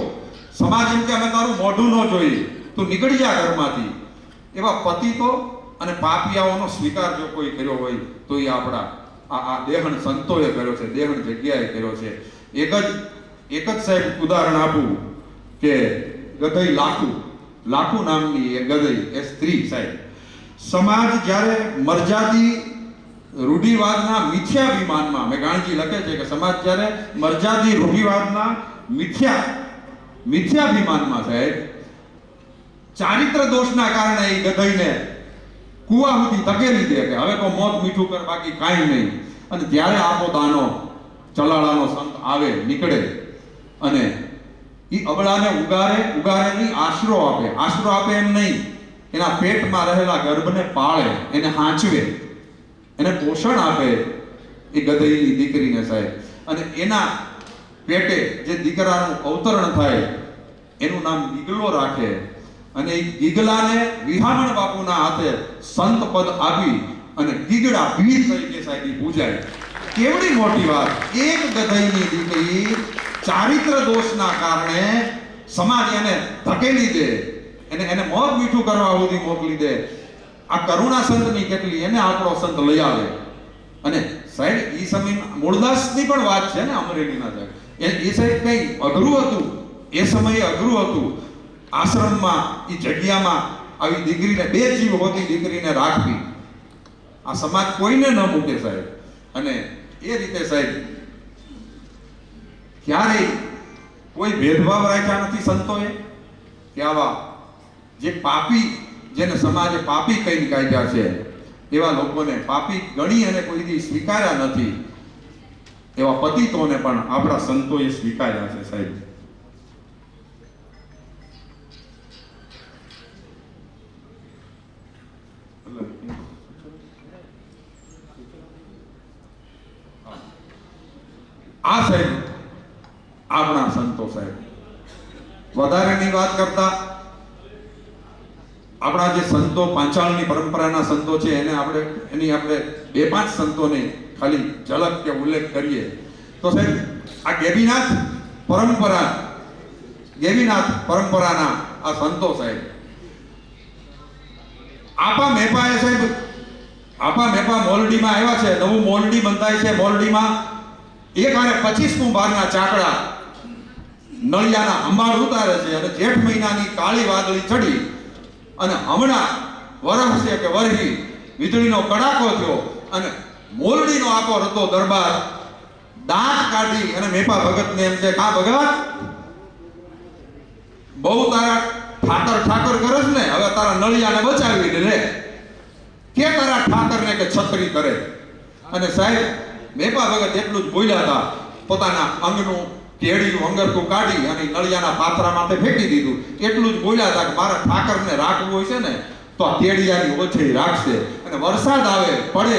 સમાજ એમ કે અમે તારું મોઢું ન જોઈએ, તું નીકળી જા ઘરમાંથી, એવા પતિતો અને પાપિયાઓનો સ્વીકાર જો કોઈ કર્યો હોય તો એ આપણા આ દેહણ સંતોએ કર્યો છે, દેહણ જગ્યાએ કર્યો છે. એક જ સાહેબ ઉદાહરણ આપું કે ગધઈ લાખુ નામની એ ગધઈ, એ સ્ત્રી સાહેબ. સમાજ જ્યારે મર્યાદી રૂઢિવાદના મિથ્યાભિમાનમાં, મેઘાણીજી લખે છે કે સમાજ જ્યારે મર્યાદી રૂઢિવાદના મિથ્યાભિમાનમાં સાહેબ ચારિત્ર દોષના કારણે એ ગધઈને કુવા સુધી ધકેલી દે કે હવે તો મોત મીઠું કર, બાકી કાંઈ નહીં. અને ત્યારે આપો દાનો ચલાળાનો સંત આવે, નીકળે, અને એ અબળાને ઉગારે નહીં, આશરો આપે એમ નહીં, એના પેટમાં રહેલા ગર્ભને પાળે, એને હાંચવે, એને પોષણ આપે એ ગધેડીની દીકરીને સાહેબ. અને એના પેટે જે દીકરાનું અવતરણ થાય એનું નામ ગીગલો રાખે અને એ ગીગલાને વિહામણ બાપુના હાથે સંત પદ આપી અને ગીગડા ભીર તરીકે સાહેબ પૂજાય. કેવડી મોટી વાત! એક ગધેડીની દીકરી ચારિત્ર દોષના કારણે સમાજ એને ધકેલી દે, એને મોત મીઠું કરવા સુધી મોકલી દે. આ કરુણા સંતની કેટલી, એને આપણો સંત લઈ આવે. અને સાહેબ એ સમય મૂળદાસની પણ વાત છે ને, અમરેલીના સાહેબ એ સાહેબ કઈ અઘરું હતું, એ સમયે અઘરું હતું. આશ્રમમાં એ જગ્યામાં આવી દીકરીને, બે જીવ હોતી દીકરીને રાખવી, આ સમાજ કોઈને ન મૂકે સાહેબ. અને એ રીતે સાહેબ ક્યારેય કોઈ ભેદભાવ રાખ્યા નથી સંતોએ કે આવા જે પાપી, જેને સમાજે પાપી કઈ કાઢ્યા છે એવા લોકોને પાપી ગણી અને કોઈ દી સ્વીકાર્યા નથી. એવા પતિતોને પણ આપણા સંતોએ સ્વીકાર્યા છે સાહેબ. આ સાહેબ આપણા સંતો સાહેબ. વધારેની વાત કરતા આપણા જે સંતો, પાંચાળની પરંપરાના સંતો છે એની આપણે બે પાંચ સંતોને ખાલી ઝલક કે ઉલ્લેખ કરીએ તો સાહેબ આ ગેબીનાથ પરંપરાના આ સંતો સાહેબ. આપા મેપા મોલડીમાં આવ્યા છે. નવું મોલડી બંધાય છે. મોલડીમાં એક આને 25મું બારના ચાકડા નળિયાના અંબાડ ઉતારે છે અને જેઠ મહિનાની કાળી વાદળી ચડી અને હમણાં વરસ છે કે વરહી વીજળીનો કડાકો થયો અને મોલડીનો આખો રતો દરબાર દાંત કાઢી અને મેપા ભગતને એમ છે, કા ભગત બહુ તારા ઠાકર કરસ ને, હવે તારા નળિયાને બચાવી લે કે તારા ઠાકરને કે છત્રી કરે. અને સાહેબ મેપા ભગત એટલું જ બોલ્યા હતા, પોતાના અંગનું કેળીનું અંગરખું કાઢી અને નળિયાના પાથરા માથે ફેંકી દીધું. એટલું જ બોલ્યા હતા કે મારા ઠાકરને રાખવું હોય છે ને તો આ કેડિયાની ઓછળી રાખશે. અને વરસાદ આવે પડે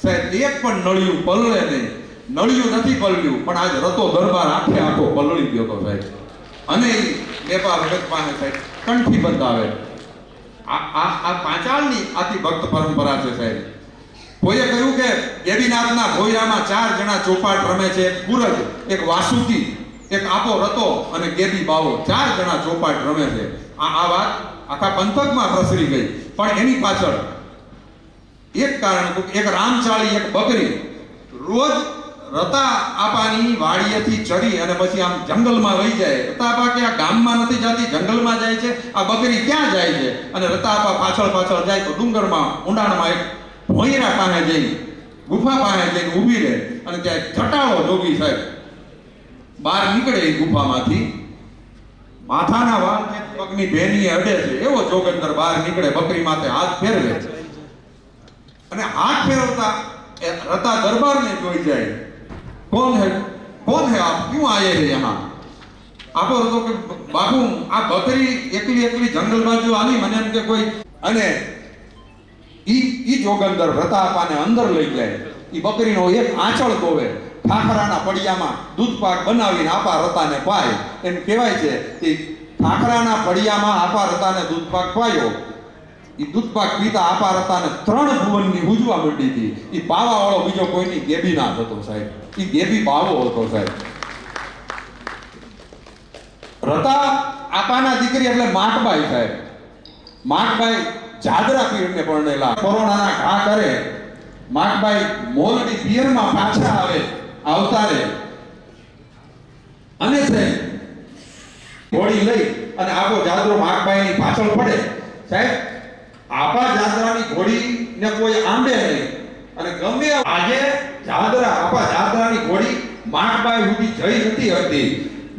સાહેબ એક પણ નળિયું પલળે નહીં. નળિયું નથી પલળ્યું પણ આજ રતો દરબાર આખો પલળી ગયો હતો સાહેબ. અને મેપા ભગત પાસે સાહેબ કંઠી બંધાવે. આ પાંચાળની આથી ભક્ત પરંપરા છે સાહેબ. કોઈએ કહ્યું કે ગેબીનાથના ભોયરામાં 4 જણા ચોપાટ રમે છે. એક પૂરજ, એક વાસુકી, એક આપો રતો અને ગેબી બાવો, 4 જણા ચોપાટ રમે છે. આ વાત આખા પંથકમાં પ્રસરી ગઈ. પણ એની પાછળ એક કારણ હતું કે એક રામચાળી, એક બકરી રોજ રતા આપાની વાડીએથી ચડી અને પછી આમ જંગલમાં વહી જાય. રતા આપા કે આ ગામમાં નથી જતી, જંગલમાં જાય છે. આ બકરી ક્યાં જાય છે? અને રતા આપા પાછળ જાય તો ડુંગરમાં ઊંડાણમાં એક ભોંયરા પાસે જઈ, ગુફા પાસે જઈને ઊભી રહે અને ત્યાં જટાળો જોગી સાહેબ બહાર નીકળે એ ગુફામાંથી. માથાના વાળ પગની ભેની અડે છે એવો જોગંદર બહાર નીકળે, બકરી માથે હાથ ફેરવે અને હાથ ફેરવતા રતા દરબારને જોઈ જાય. कौन है आप, क्यों आए हैं यहाँ? आपो तो कि बाबू आ बकरी एकली जंगल बाजू आली મને એમ કે કોઈ. અને ઈ જોગંદર રતા આપાને અંદર લઈ જાય. ઈ બકરીનો એક આંચળ ધોવે, ઠાકરાના પડિયામાં દૂધ પાક બનાવીને આપા રતાને પાય. એમ કહેવાય છે કે ઠાકરાના પડિયામાં આપા રતાને દૂધ પાક પાયો. ઈ દૂધ પાક પીતા આપા રતાને 3 ભુવનની હુજવા માંડી હતી. ઈ બાવા વાળો બીજો કોઈની ગેબીનાથ હતો સાહેબ. ઈ ગેબી બાવો હતો સાહેબ. રતા આપાના દીકરી એટલે માટબાઈ સાહેબ. માટબાઈ જાદરા પીરને પરણેલા. કોરોનાના ઘા કરે માટબાઈ મોલડી પિયરમાં પાછા આવતારે અને સાહેબ ઘોડી લઈ અને આખો જાદરો માટબાઈની પાછળ પડે સાહેબ. આપા જાદરાની ઘોડીને કોઈ આંબે નહીં અને ગમે આજે આપા જાદરાની ઘોડી માટબાઈ સુધી જઈ નથી હતી.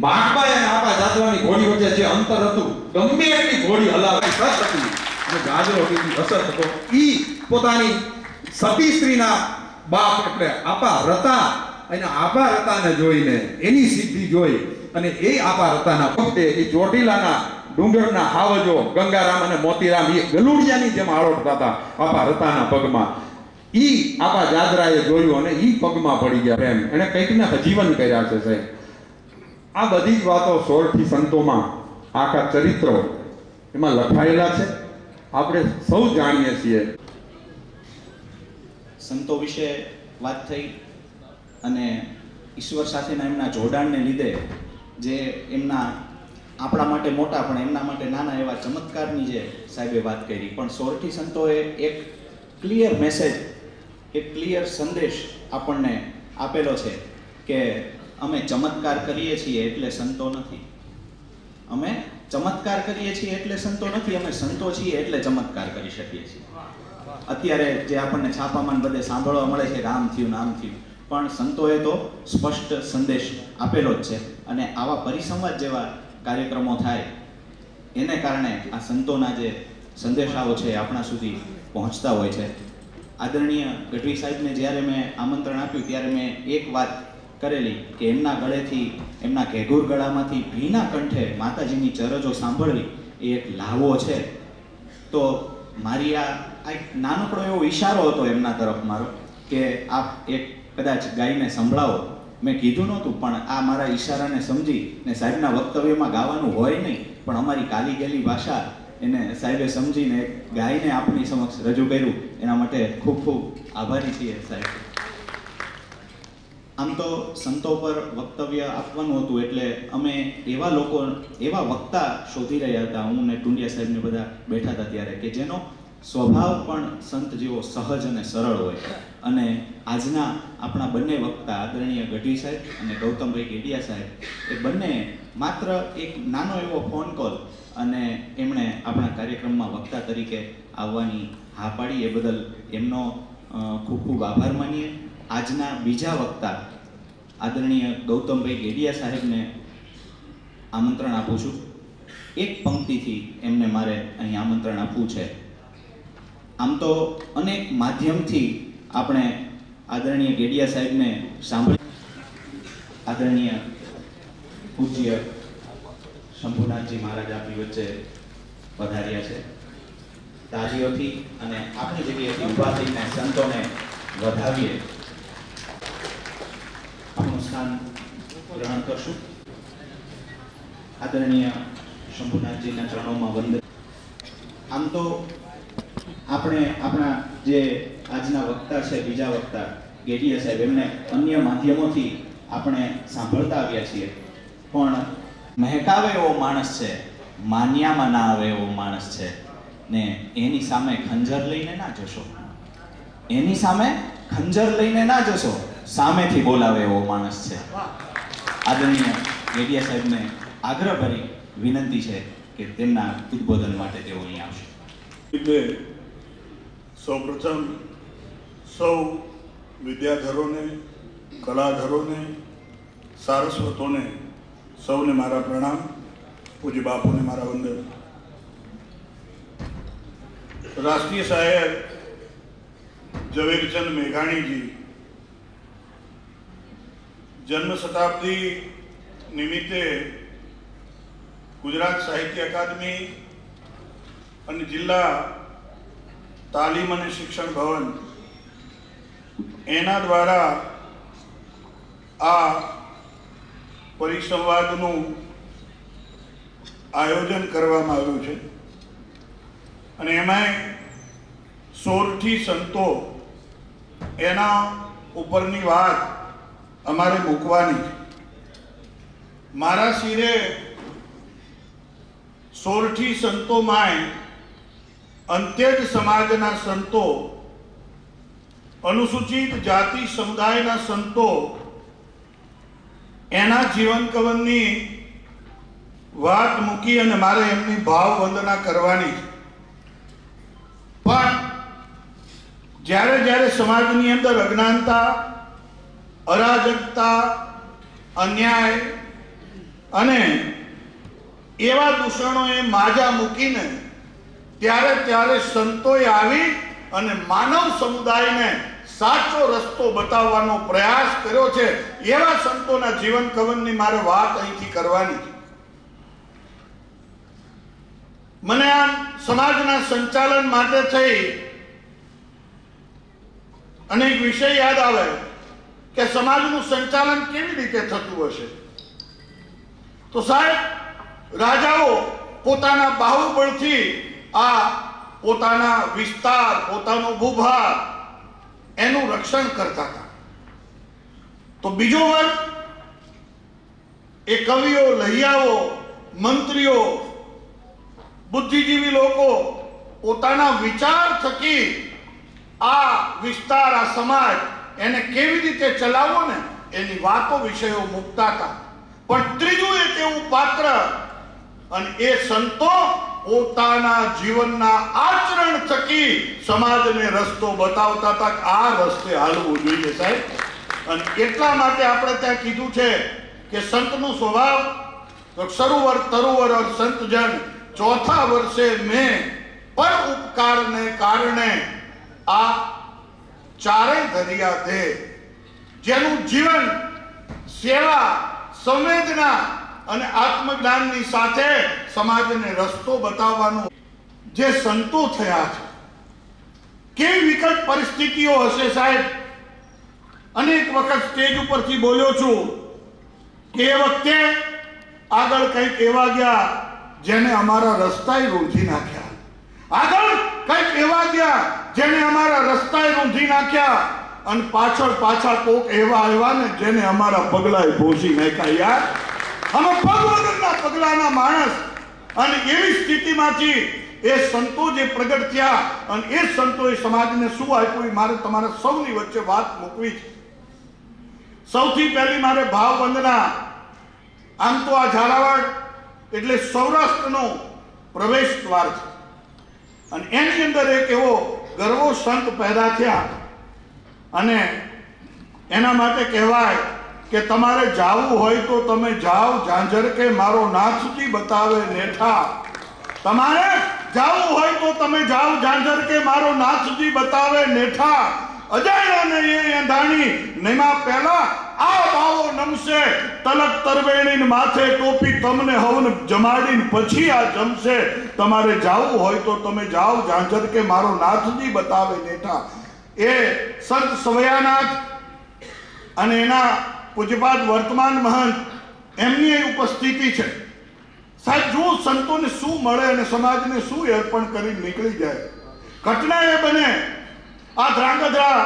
માટબાઈ અને આપા જાદરાની ઘોડી વચ્ચે જે અંતર હતું, ગમે એટલી ઘોડી હલાવે સત હતી અને જાદરો બીજી અસર હતો. ઈ પોતાની સતી સ્ત્રીના બાપ એટલે આપા રતા અને આપા રતાને જોઈને એની સિદ્ધિ જોઈ અને એ આપા રતાના ભક્તે એ ચોટીલાના ડુંગરના હાવજો ગંગારામ અને મોતીરામ એ ગલુડિયાની જેમ આળોટતા હતા આપા રતાના પગમાં. ઈ આપા જાદરાએ જોયું અને ઈ પગમાં પડી ગયા પ્રેમ. એને કંઈક ને હજીવન કર્યા છે સાહેબ. આ બધી જ વાતો 16 સંતોમાં આખા ચરિત્રો એમાં લખાયેલા છે, આપણે સૌ જાણીએ છીએ. સંતો વિશે વાત થઈ અને ઈશ્વર સાથેના એમના જોડાણને લીધે જે એમના આપણા માટે મોટા પણ એમના માટે નાના એવા ચમત્કારની જે સાહેબે વાત કરી, પણ 16 સંતોએ એક ક્લિયર મેસેજ, એક ક્લિયર સંદેશ આપણને આપેલો છે કે અમે ચમત્કાર કરીએ છીએ એટલે સંતો નથી. અમે ચમત્કાર કરીએ છીએ એટલે સંતો નથી, અમે સંતો છીએ એટલે ચમત્કાર કરી શકીએ છીએ. અત્યારે જે આપણને છાપામાં બધે સાંભળવા મળે છે કે આમ થયું આમ થયું, પણ સંતોએ તો સ્પષ્ટ સંદેશ આપેલો જ છે. અને આવા પરિસંવાદ જેવા કાર્યક્રમો થાય એને કારણે આ સંતોના જે સંદેશાઓ છે આપણા સુધી પહોંચતા હોય છે. આદરણીય ગઢવી સાહેબને જ્યારે મેં આમંત્રણ આપ્યું ત્યારે મેં એક વાત કરેલી કે એમના ગળેથી, એમના ઘેઘુર ગળામાંથી ભીના કંઠે માતાજીની ચરજો સાંભળવી એ એક લાહવો છે. તો મારી આ એક નાનકડો એવો ઈશારો હતો એમના તરફ મારો કે આપ એક કદાચ ગાઈને સંભળાવો. મેં કીધું નહોતું, પણ આ મારા ઈશારાને સમજી ને સાહેબના વક્તવ્યમાં ગાવાનું હોય નહીં, પણ અમારી કાલી ગેલી ભાષા એને સાહેબે સમજીને ગાઈને આપની સમક્ષ રજૂ કર્યું. એના માટે ખૂબ ખૂબ આભારી છીએ સાહેબ. આમ તો સંતો પર વક્તવ્ય આપવાનું હતું એટલે અમે એવા લોકો, એવા વક્તા શોધી રહ્યા હતા, હું ને ટુંડિયા સાહેબને બધા બેઠા હતા ત્યારે, કે જેનો સ્વભાવ પણ સંત જેવો સહજ અને સરળ હોય. અને આજના આપણા બંને વક્તા આદરણીય ગઢવી સાહેબ અને ગૌતમભાઈ ગેડિયા સાહેબ, એ બંને માત્ર એક નાનો એવો ફોન કોલ અને એમણે આપણા કાર્યક્રમમાં વક્તા તરીકે આવવાની હા પાડી, એ બદલ એમનો ખૂબ ખૂબ આભાર માનીએ. આજના બીજા વક્તા આદરણીય ગૌતમભાઈ ગેડિયા સાહેબને આમંત્રણ આપું છું. એક પંક્તિથી એમને મારે અહીં આમંત્રણ આપવું છે. આમ તો અનેક માધ્યમથી આપણે આદરણીય ગેડિયા સાહેબને સાંભળી. આદરણીય પૂજ્ય શંભુનાથજી મહારાજ આપણી વચ્ચે પધાર્યા છે. તાળીઓથી અને આપણી જગ્યાએથી ઊભા થઈને સંતોને વધાવીએ. આપણું સ્થાન ગ્રહણ કરશું. આદરણીય શંભુનાથજીના ચરણોમાં વંદન. આમ તો આપણે આપણા જે આજના વક્તા છે, બીજા વક્તા ગેડિયા સાહેબ, એમને અન્ય માધ્યમોથી આપણે સાંભળતા આવ્યા છીએ, પણ મહેકાવે એવો માણસ છે, માન્યામાં ના આવે એવો માણસ છે ને એની સામે ખંજર લઈને ના જશો, એની સામે ખંજર લઈને ના જશો, સામેથી બોલાવે એવો માણસ છે. આદરણીય ગેડિયા સાહેબને આગ્રહભરી વિનંતી છે કે તેમના ઉદ્બોધન માટે તેઓ અહીં આવશે. સૌપ્રથમ સૌ વિદ્યાધરોને, કલાધરોને, સારસ્વતોને સૌને મારા પ્રણામ. પૂજ્ય બાપુને મારા વંદન. રાષ્ટ્રીય શાયર ઝવેરચંદ મેઘાણીજી જન્મ શતાબ્દી નિમિત્તે ગુજરાત સાહિત્ય અકાદમી અને જિલ્લા તાલીમ અને શિક્ષણ ભવન એના દ્વારા આ પરિસંવાદનું આયોજન કરવામાં આવ્યું છે. અને એમાંય 16 સંતો એના ઉપરની વાત અમારે મૂકવાની. મારા શિરે 16 સંતોમાંય અંત્યજ સમાજના સંતો, અનુસૂચિત જાતિ સમુદાયના સંતો, એના જીવન કવનની વાત મૂકી અને મારે એમની ભાવ વંદના કરવાની. પણ જ્યારે જ્યારે સમાજની અંદર અજ્ઞાનતા, અરાજકતા, અન્યાય અને એવા દૂષણોએ માજા મૂકીને ત્યારે ત્યારે સંતોએ આવી અને માનવ સમુદાયને સાચો રસ્તો બતાવવાનો પ્રયાસ કર્યો છે. એવા સંતોના જીવન કવનની મારે વાત અહીંથી કરવાની છે. મને આમ સમાજના સંચાલન માટે થઈ અનેક વિષય યાદ આવે કે સમાજનું સંચાલન કેવી રીતે થતું હશે. તો સાહેબ, રાજાઓ પોતાના બાહુબળથી આ પોતાના વિસ્તાર, પોતાનો ભૂભાગ એનું રક્ષણ કરતા હતા. તો બીજો વર્ગ એ કવિઓ, લહિયાઓ, મંત્રીઓ, બુદ્ધિજીવી લોકો પોતાના વિચાર થકી આ વિસ્તાર, આ સમાજ એને કેવી રીતે ચલાવવો ને એની વાતો, વિષયો મૂકતા હતા. પણ ત્રીજું એક એવું પાત્ર, અને એ સંતો પોતાના જીવનના આચરણ થકી સમાજને રસ્તો બતાવતા હતા કે આ રસ્તે હાલવું જોઈએ સાહેબ. અને એટલા માટે આપણે ત્યાં કીધું છે કે સંતનો સ્વભાવ સરોવર તરોવર ઓર સંતજન ચોથા વર્ષે મેં પર ઉપકારને કારણે આ ચારે દરિયા દે. જેનું જીવન સેવા, સંવેદના અને આત્મજ્ઞાનની સાથે સમાજને રસ્તો બતાવવાનું જે સંતો થયા છે. કેવી વિકટ પરિસ્થિતિઓ હશે સાહેબ. અનેક વખત સ્ટેજ ઉપરથી બોલ્યો છું કે એ વખતે આગળ કંઈક એવા ગયા જેને અમારા રસ્તાએ રૂંધી નાખ્યા. આગળ કંઈક એવા ગયા જેને અમારા રસ્તાએ રૂંધી નાખ્યા. અને પાછળ પાછા કોક એવા આવ્યા ને જેને અમારા પગલાએ ભોસી નાખ્યા. યાર, અમે પગ વગરના પગલાના માણસ. અને એવી સ્થિતિમાંથી એ સંતો જે પ્રગટ થયા અને એ સંતોએ સમાજને શું આપ્યું એ મારે તમારા સૌની વચ્ચે વાત મૂકવી છે. સૌથી પહેલી મારે ભાવ વંદના. આમ તો આ ઝાલાવાડ એટલે સૌરાષ્ટ્રનો પ્રવેશ દ્વાર છે અને એની અંદર એક એવો ગરવો સંત પેદા થયા. અને એના માટે કહેવાય કે તમારે જાવું હોય તો તમે જાઓ, ઝાંઝર કે મારો નાથજી બતાવે નેઠા. તમારે જાવું હોય તો તમે જાઓ, ઝાંઝર કે મારો નાથજી બતાવે નેઠા. અજાણ્યા ને એ અંધાણી નેમા પહેલા આ બાવો નમશે. તલક તરવેણીને માથે ટોપી તમને હવન જમાડીને પછી આ જમશે. તમારે જાવું હોય તો તમે જાઓ, ઝાંઝર કે મારો નાથજી બતાવે નેઠા. એ સંત સવયાનાથ અને એના પૂજ્યપાદ વર્તમાન મહંત એમની ઉપસ્થિતિ છે. સાહેબ, જો સંતોને શું મળે અને સમાજને શું અર્પણ કરી નીકળી જાય. ઘટના એ બને, આ ધ્રાંગધ્રા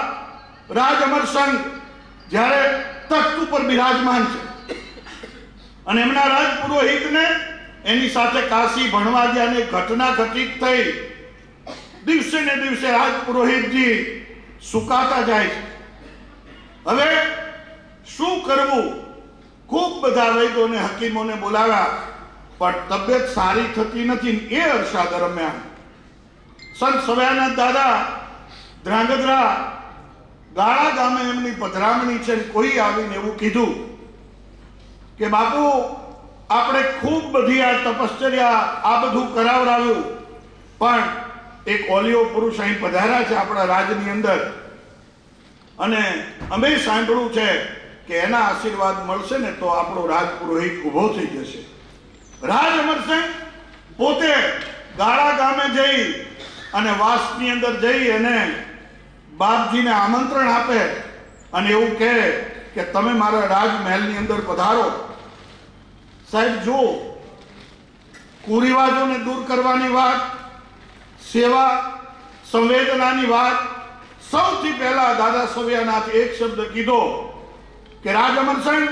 રાજ અમરસંઘ જ્યારે તખ્ત ઉપર બિરાજમાન છે અને એમના રાજ પુરોહિતને એની સાથે કાશી ભણવા ગયા ને ઘટના ઘટિત થઈ. દિવસે ને દિવસે રાજ પુરોહિતજી સુકાતા જાય છે. હવે શું કરવું? ખૂબ બધા વૈદ્યોને, હકીમોને બોલાવ્યા પણ તબિયત સારી થતી નથી. એ અરસા દરમિયાન સંત સવયાનાથ દાદા ધ્રાંગધ્રા ગાળા ગામે એમની પધરામણી છે. કોઈ આવીને એવું કીધું કે બાપુ, આપણે ખૂબ બધી આ તપશ્ચર્યા, આ બધું કરાવડાવ્યું, પણ એક ઓલિયો પુરુષ અહીં પધાર્યા છે આપણા રાજની અંદર અને અમે સાંભળ્યું છે કે એના આશીર્વાદ મળશે ને તો આપણો રાજ પુરોહિત ઉભો થઈ જશે. રાજ અમરસિંહ પોતે ગાળા ગામે જઈ અને વાસની અંદર જઈ અને બાપજીને આમંત્રણ આપે અને એવું કહે કે તમે મારા રાજમહેલની અંદર પધારો. સાહેબ, જો કુરિવાજોને દૂર કરવાની વાત, સેવા સંવેદનાની વાત, સૌથી પહેલા દાદા સવયાનાથ એક શબ્દ કીધો કે રાજ અમરસિંહ,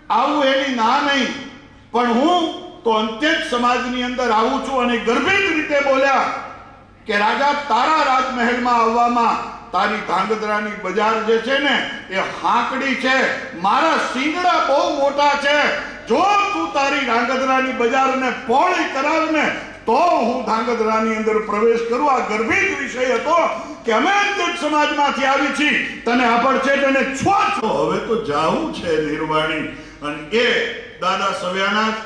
આવું એની ના નહીં, પણ હું તો અંત્ય જ સમાજની અંદર આવું છું. અને ગર્ભિત રીતે બોલ્યા કે રાજા, તારા રાજમહેલમાં આવવામાં તારી ધ્રાંગધ્રાની બજાર જે છે ને એ હાંકડી છે. મારા શિંગડા બહુ મોટા છે. જો તું તારી ધ્રાંગધ્રાની બજારને પહોળી કરાવ ને તો હું ધ્રાંગધ્રાની અંદર પ્રવેશ કરું. આ ગર્ભિત વિષય હતો કે અમે અંત્ય સમાજમાંથી આવી છીએ, તને આપણ છે તેને છો. હવે તો જાવું છે નિર્વાણી. અને એ દાદા સવયાનાથ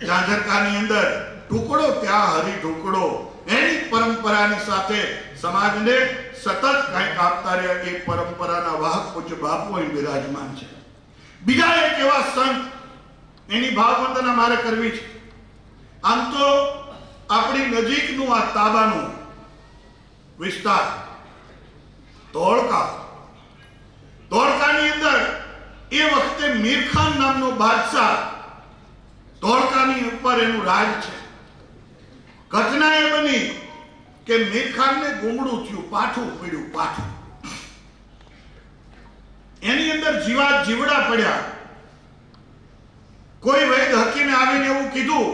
ઝાંઝરકાની અંદર ટુકડો ત્યાં હરી ઢુકડો એની પરંપરાની સાથે સમાજને સતત કંઈક આપતા રહ્યા. એ પરંપરાના વાહક પૂજ્ય બાપુ અહીં બિરાજમાન છે. બીજા એક એવા સંત, એની ભાવવંદના મારે કરવી છે. આમ તો આપણી નજીકનું આ તાબાનું વિસ્તાર ધોળકાની અંદર એ વખતે મીરખાન નામનો બાદશાહ ધોળકાની ઉપર એનું રાજ છે. ઘટના એ બની કે મીરખાનને ગુંગળું થયું, પાઠું પડ્યું, પાઠું. એની અંદર જીવડા પડ્યા. કોઈ વૈદ હકીમે આવીને એવું કીધું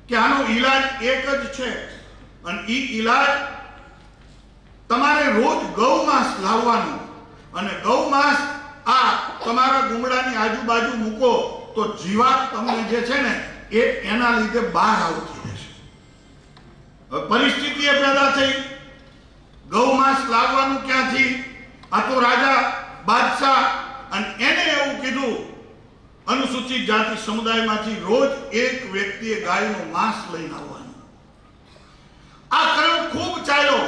કે આનો ઈલાજ એક જ છે, અને ઈ ઈલાજ તમારે રોજ ગૌમાંસ લાવવાનું, અને ગૌમાંસ આ તમારા ગુંગળાની આજુબાજુ મૂકો તો જીવાત તમને જે છે ને એ એના લીધે બહાર આવતી રહેશે. હવે પરિસ્થિતિ એ પેદા થઈ, ગૌમાંસ લાવવાનું ક્યાંથી? આ તો રાજા બાદશાહ, અને એને એવું કીધું અનુસૂચિત જાતિ સમુદાયમાંથી રોજ એક વ્યક્તિએ ગાયનું માંસ લઈને આવવાનું. આ ક્રમ ખૂબ ચાલ્યો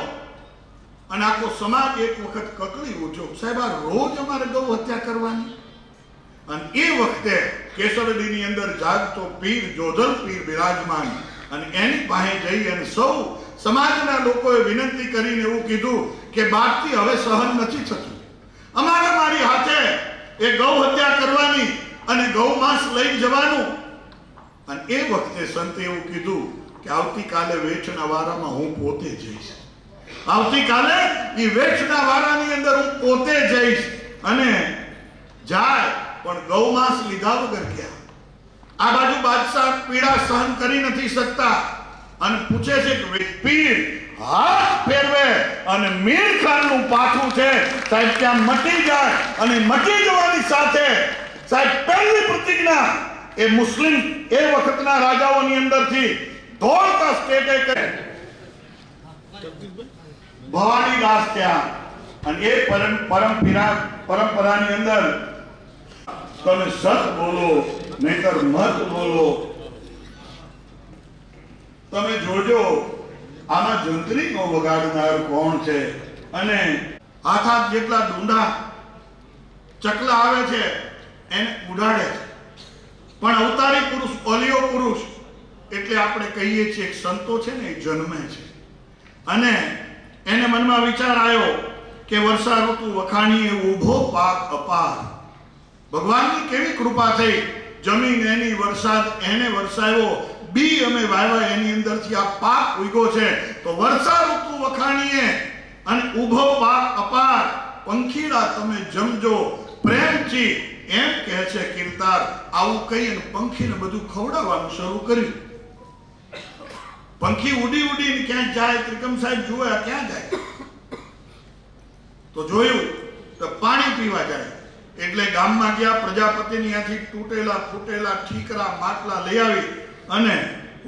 અને આખો સમાજ એક વખત કકળી ઉઠ્યો, સાહેબ આ રોજ અમારે ગૌ હત્યા કરવાની. અને એ વખતે કેસરડીની અંદર જાગતો પીર જોધલ પીર બિરાજમાન, અને એની પાસે જઈ અને સૌ સમાજના લોકોએ વિનંતી કરીને એવું કીધું કે બાપથી હવે સહન નથી થતું, અમારે મારી હાથે એ ગૌ હત્યા કરવાની અને ગૌ માંસ લઈ જવાનું. અને એ વખતે સંતે એવું કીધું કે આવતીકાલે વેચના વારામાં હું પોતે જઈશ. આવતીકાલે એ વેચના વારાની અંદર હું પોતે જઈશ. અને જાય પણ ગૌ માંસ લીધા વગર ગયા. આ બાજુ બાદશાહ પીડા સહન કરી નથી શકતા અને પૂછે છે કે પીર હાથ ફેરવે અને મીરખાનનું પાઠું છે સાહેબ ત્યાં મટી જાય, અને મટી જવાની સાથે સાહેબ પહેલી પ્રતિજ્ઞા એ મુસ્લિમ એ વખતના રાજાઓની અંદરથી ધોળકા સ્ટેટે કરે. ભવાની દાસ ત્યાં, અને એ પરંપરાની અંદર તમે સત બોલો નહીતર મત બોલો. તમે જોજો આમાં જંત્રીનો વગાડનાર કોણ છે, અને હાથ જેટલા ડુંડા ચકલા આવે છે એને ઉડાડે છે. પણ અવતારી પુરુષ, ઓલિયો પુરુષ એટલે આપણે કહીએ છીએ સંતો છે ને એ જન્મે છે. અને એને મનમાં વિચાર આવ્યો કે વર્ષા ઋતુ વખાણીએ ઊભો પાક અપાર. ભગવાનની કેવી કૃપા થઈ, જમીન એની, વરસાદ એને વરસાવ્યો, બી અમે વાવ્યા એની અંદરથી આ પાક ઉગ્યો છે. તો વર્ષા ઋતુ વખાણીએ અને ઊભો પાક અપાર, પંખીડા તમે જમજો પ્રેમથી, એમ કહે છે કીર્તાર. આવું કહી અને પંખીને બધું ખવડાવવાનું શરૂ કર્યું. પંખી ઉડી ઉડીને ક્યાં જાય, ત્રિકમ સાહેબ જુએ ક્યાં જાય, તો જોયું તો પાણી પીવા જાય. એટલે ગામમાં ગયા, પ્રજાપતિની ત્યાંથી તૂટેલા ફૂટેલા ઠીકરા માટલા લઈ આવી અને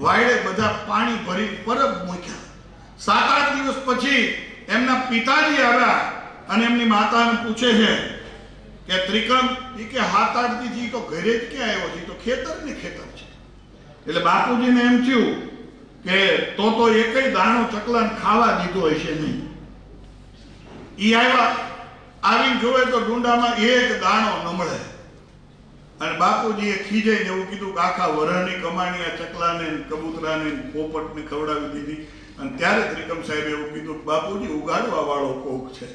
વાયડે બધા પાણી ભરી પરબ મૂક્યા. 7-8 દિવસ પછી એમના પિતાજી આવ્યા અને એમની માતાને પૂછે છે કે ત્રિકમ ઈ કે 7-8 દી તો ઘરે જ ક્યાં આવ્યો છે, તો ખેતર ને ખેતર છે. એટલે બાપુજીને એમ થયું કે તો એકય દાણો ચકલાને ખાવા દીધો હશે નહીં. ઈ આવ્યા, આવીને જોવે તો ડુંડામાં એક દાણો ન મળે. અને બાપુજીએ ખીજાઈને એવું કીધું કે આખા વરહની કમાણી આ ચકલાને, કબૂતરાને, પોપટને ખવડાવી દીધી. અને ત્યારે ત્રિકમ સાહેબ એવું કીધું કે બાપુજી ઉગાડવા વાળો કોક છે,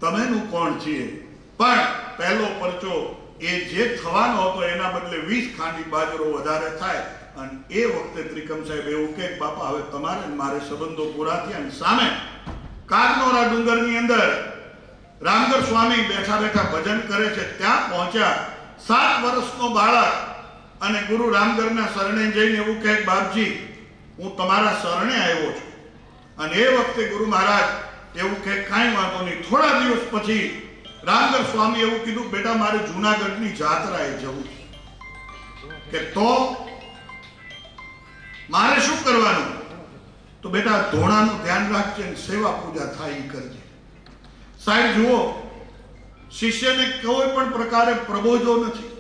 તમેનું કોણ છીએ? પણ પહેલો પરચો એ જે થવાનો હતો એના બદલે 20 ખાંડી બાજરો વધારે થાય. અને એ વખતે ત્રિકમ સાહેબ એવું કે બાપા હવે તમારે મારે સંબંધો પૂરા થયા. અને સામે કાગનોરા ડુંગરની અંદર રામગર સ્વામી બેઠા બેઠા ભજન કરે છે. ત્યાં પહોંચ્યા 7 વર્ષનો બાળક, અને ગુરુ રામગરના શરણે જઈને એવું કહે બાપજી હું તમારા શરણે આવ્યો છું. અને એ વખતે ગુરુ મહારાજ એવું કહે કાંઈ વાંધો નહીં. થોડા દિવસ પછી રામગર સ્વામી એવું કીધું બેટા મારે જૂનાગઢની જાત્રાએ જવું છે, કે તો મારે શું કરવાનું? તો બેટા ધોણાનું ધ્યાન રાખજે, સેવા પૂજા થાય એ કરજે. સાહેબ જુઓ, શિષ્યને કોઈ પણ પ્રકારે પ્રબોધો નથી,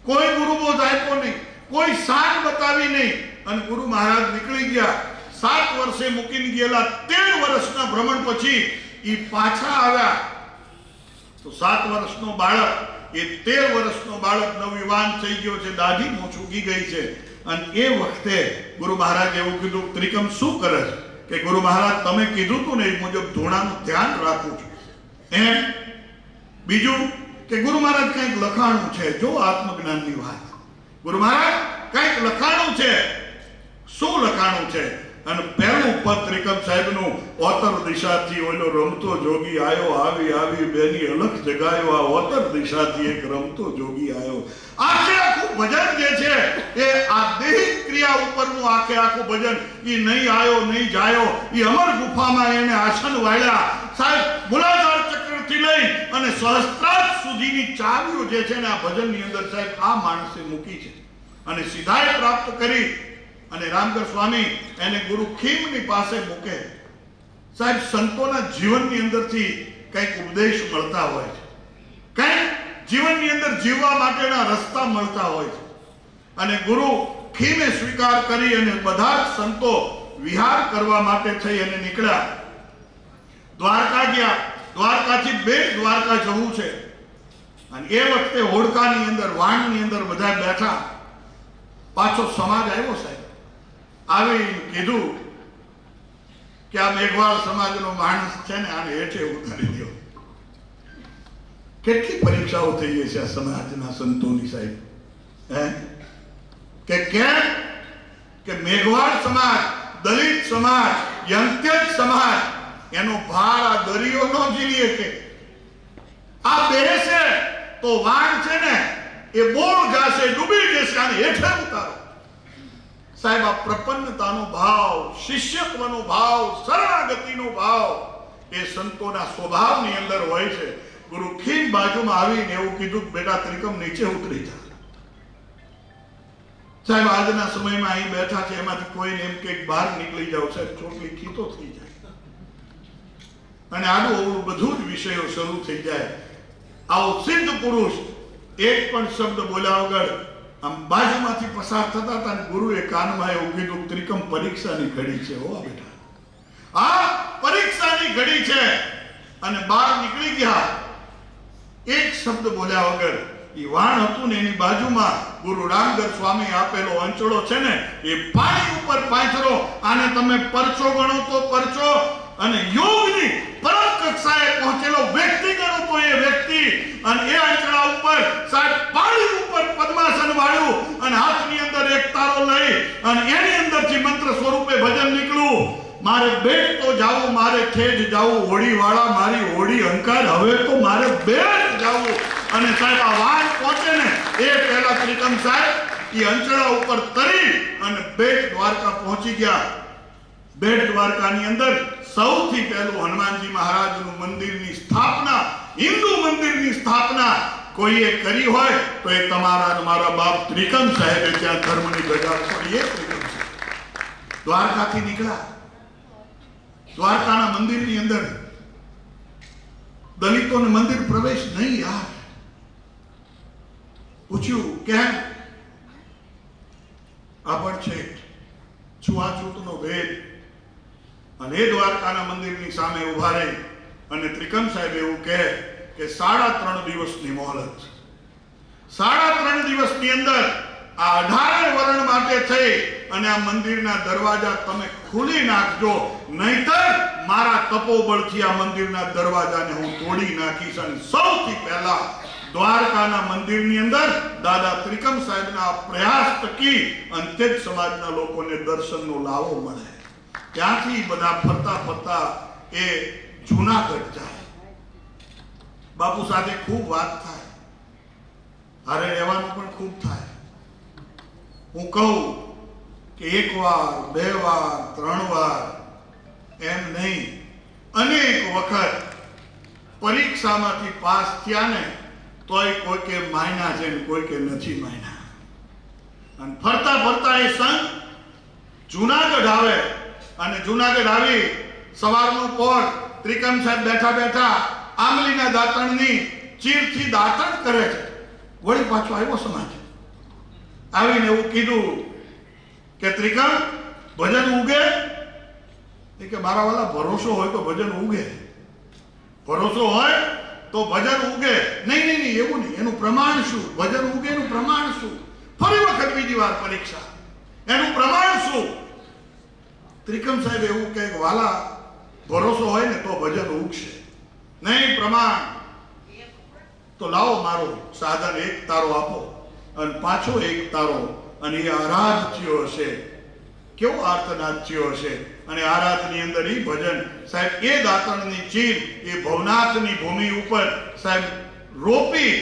કોઈ ગુરુબોધ આપ્યો નહીં, કોઈ સાથ બતાવી નહીં. અને ગુરુ મહારાજ નીકળી ગયા. 7 વર્ષે મૂકીને ગયેલા 13 વર્ષના ભ્રમણ પછી એ પાછા આવ્યા. તો 7 વર્ષનો બાળક એ 13 વર્ષનો બાળક નવયુવાન થઈ ગયો છે, દાઢી મૂછ ઉગી ગઈ છે. અને એ વખતે ગુરુ મહારાજ એવું કીધું, ત્રિકમ શું કરે છે? કે ગુરુ મહારાજ તમે કીધું તું ને એ મુજબ ધૂણાનું ધ્યાન રાખું છું. એમ બીજું કે ગુરુ મહારાજ કંઈક લખાણું છે, જો આત્મજ્ઞાનની વાત. ગુરુ મહારાજ કંઈક લખાણું છે. શું લખાણું છે? અને પહેલું પદ ત્રિકમ સાહેબનું, ઓતર દિશાથી ઓલો રમતો જોગી આયો, આવી આવી બેની અલખ જગાયો, આ ઓતર દિશાથી એક રમતો જોગી આયો. આખું ભજન જે છે એ આ દૈહિક ક્રિયા ઉપરનું આખું ભજન, એ નહીં આયો નહીં જાયો, એ અમર ગુફામાં એને આસન વાળ્યા. સાહેબ મૂલાધાર ચક્રથી લઈ અને સહસ્ત્રાર્થ સુધીની ચાવીઓ જે છે ને આ ભજનની અંદર સાહેબ આ માણસે મૂકી છે અને સીધાઈ પ્રાપ્ત કરી. અને રામગઢ સ્વામી એને ગુરુ ખીમની પાસે મૂકે. સાહેબ સંતોના જીવનની અંદરથી કંઈક ઉપદેશ મળતા હોય છે, કંઈક જીવનની અંદર જીવવા માટેના રસ્તા મળતા હોય છે. અને ગુરુ ખીમે સ્વીકાર કરી અને બધા જ સંતો વિહાર કરવા માટે થઈ અને નીકળ્યા. દ્વારકા ગયા. દ્વારકાથી બેટ દ્વારકા જવું છે. અને એ વખતે હોડકાની અંદર, વાણની અંદર બધા બેઠા. પાછો સમાજ આવ્યો સાહેબ. આવી કીધું કે આ મેઘવાળ સમાજનો માણસ છે ને આને હેઠે ઉતારી દો. કેટલી પરીક્ષાઓ થઈ ગઈ છે આ સમાજના સંતોની સાહેબ. કે કેમ? કે મેઘવાળ સમાજ, દલિત સમાજ, યંત્યજ સમાજ, એનો ભાર આ દરિયો નો ઝીલીએ કે આ બેસે તો વાણ છે ને એ બોળ જાશે, ડૂબી જશે, આને હેઠે ઉતારો. સાહેબ આ પ્રપન્નતાનો ભાવ, શિષ્યત્વનો ભાવ, શરણાગતિનો ભાવ એ સંતોના સ્વભાવની અંદર હોય છે. ગુરુ ખીમ બાજુમાં આવીને એવું કીધું કે બેટા ત્રિકમ નીચે ઉતરી જા. સાહેબ આજના સમયમાં અહીં બેઠા છે એમાંથી કોઈને એમ કે બહાર નીકળી જાવ સાહેબ, ચોટલી ખીતો થઈ જાય અને આડું અવળું બધું જ વિષયો શરૂ થઈ જાય. આવો સિદ્ધ પુરુષ એક પણ શબ્દ બોલ્યા વગર આમ બાજુમાંથી પસાર થતા હતા અને ગુરુએ કાનમાં એવું કીધું, ત્રિકમ પરીક્ષાની ઘડી છે હો બેટા, આ પરીક્ષાની ઘડી છે. અને બહાર નીકળી ગયા. એક શબ્દ બોલ્યા વગર. એ વાણ હતું ને એની બાજુમાં ગુરુ રામગઢ સ્વામી આપેલો અંચળો છે ને એ પાણી ઉપર પાંચરો. આને તમે પરચો ગણો તો પરચો, અને યોગની પરમ કક્ષાએ પહોંચેલો વ્યક્તિ ગણો તો એ વ્યક્તિ. અને એ અંચળા ઉપર સાહેબ પાણી ઉપર પદ્માસન વાળ્યું અને હાથની અંદર એક તારો લઈ અને એની અંદરથી મંત્ર સ્વરૂપે ભજન નીકળ્યું. મારે બેટ તો જાવું, મારે ઠેઠ જાવું, હોડી વાળા મારી હોડી અંકાર, હવે તો મારે બેટ જાવું. અને સાહેબ આ વાત પહોંચે ને એ પહેલા ત્રિકમ સાહેબ એ અંચળા ઉપર તરી અને બેટ દ્વારકા પહોંચી ગયા. બેટ દ્વારકાની અંદર સૌથી પહેલું હનુમાનજી મહારાજનું મંદિરની સ્થાપના, હિન્દુ મંદિરની સ્થાપના કોઈએ કરી હોય તો એ તમારા મારા બાપ ત્રિકમ સાહેબે ત્યાં ધર્મની ધજા છોડી. એ ત્રિકમ સાહેબ દ્વારકાથી નીકળ્યા. દ્વારકાના મંદિરની અંદર દલિતોને મંદિર પ્રવેશ નહીં યાર. પૂછ્યું કેમ? આપણ છે છૂઆછૂતનો ભેદ. અને એ દ્વારકાના મંદિરની સામે ઉભા રહી અને ત્રિકમ સાહેબ એવું કહે કે 3.5 દિવસની મોહલત. 3.5 દિવસની અંદર આ 18 વરણ માટે થઈ અને આ મંદિરના દરવાજા તમે ખોલી નાખજો, નહીતર મારા તપોબળથી આ મંદિરના દરવાજાને હું તોડી નાખીશ. અને સૌથી પહેલા દ્વારકાના મંદિરની અંદર દાદા ત્રિકમ સાહેબના પ્રયાસ થકી અંત્યજ સમાજના લોકોને દર્શનનો લાવો મળે. ત્યાંથી બધા ફરતા ફરતા એ જૂનાગઢ જાય. બાપુ સાથે ખૂબ વાત થાય, હારે રહેવાનું પણ ખૂબ થાય. હું કહું કે 1 વાર 2 વાર 3 વાર એમ નહીં, અનેક વખત પરીક્ષામાંથી પાસ થયા ને તોય કોઈ કે માયના છે ને કોઈ કે નથી માયના. અને ફરતા ફરતા એ સંત જૂનાગઢ આવે. અને જૂનાગઢ આવી સવારનો પોર ત્રિકમ સાહેબ બેઠા બેઠા આંબલીના દાંતણની ચીરથી દાંતણ કરે છે. વળી પાછો આવ્યો સમાજ. આવીને એવું કીધું કે ત્રિકમ ભજન ઉગે? એ કે મારા વાલા ભરોસો હોય તો ભજન ઉગે, ભરોસો હોય તો ભજન ઉગે. નહીં નહીં એવું નહીં, એનું પ્રમાણ શું? ભજન ઉગે એનું પ્રમાણ શું? ફરી વખત બીજી વાર પરીક્ષા. એનું પ્રમાણ શું? ત્રિકમ સાહેબ એવું કહે કે વાલા ભરોસો હોય ને તો ભજન ઉગશે, નહીં પ્રમાણ તો લાવો મારો સાધન એક તારો આપો અને પાછો એક તારો, અને એ આરાધ થયો હશે, કેવો આર્તનાદ થયો હશે. અને આરાધની અંદર એ ભજન સાહેબ એ દાતણની ચીર એ ભવનાથની ભૂમિ ઉપર સાહેબ રોપી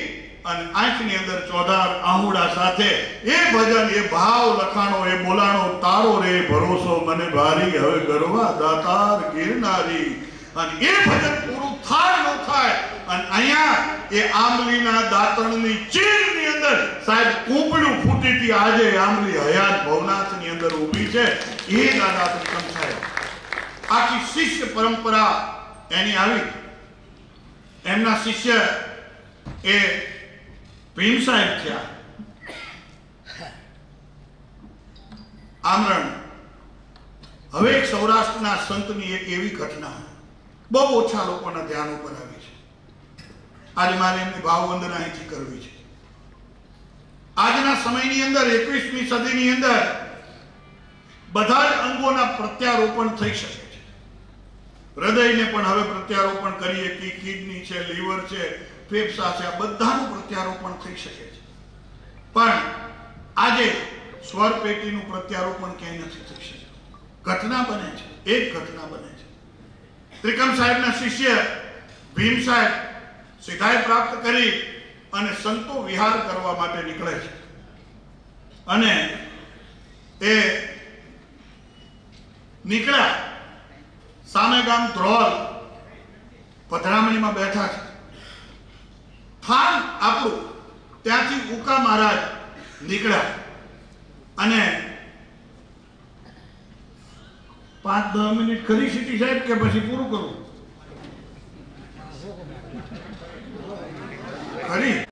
અને આંખની અંદર ચોધાર આહુડા સાથે એ ભજન એ ભાવ લખાણો એ બોલાણો તારો રે ભરોસો મને ભારી હવે ગરવા દાતાર ગિરનારી. અને એ ભજન પૂરું થાય ન થાય અને અહીંયા એ આંબલીના દાતણની ચીરની અંદર સાહેબ કૂંપડું ફૂટી હતી. આજે આંબલી હયાત ભવનાથની અંદર ઊભી છે. એ દાદા ત્રિકમ સાહેબ આખી શિષ્ય પરંપરા એની આવી. એમના શિષ્ય એ ભીમ સાહેબ થયા. આમરણ હવે એક સૌરાષ્ટ્રના સંતની એક એવી ઘટના બહુ ઓછા લોકોના ધ્યાન ઉપર આવી છે. આજે મારે એમની ભાવવંદના અહીંથી કરવી છે. આજના સમયની અંદર 21મી સદીની અંદર બધા જ અંગોના પ્રત્યારોપણ થઈ શકે છે. હૃદયને પણ હવે પ્રત્યારોપણ કરીએ કે કિડની છે, લીવર છે, ફેફસા છે, આ બધાનું પ્રત્યારોપણ થઈ શકે છે. પણ આજે સ્વર પેટીનું પ્રત્યારોપણ ક્યાંય નથી થઈ શકતું. ઘટના બને છે, એક ઘટના બને છે. ત્રિકમ સાહેબના શિષ્ય ભીમ સાહેબ સિદ્ધાઈ પ્રાપ્ત કરી અને સંતો વિહાર કરવા માટે નીકળે છે. અને એ નીકળ્યા. સામે ગામ ધ્રોલ પધરામણીમાં બેઠા છે. થાન આપણું ત્યાંથી ઉકા મહારાજ નીકળ્યા અને 5-10 મિનિટ ખરી સીટી સાહેબ કે પછી પૂરું કરું? ખરી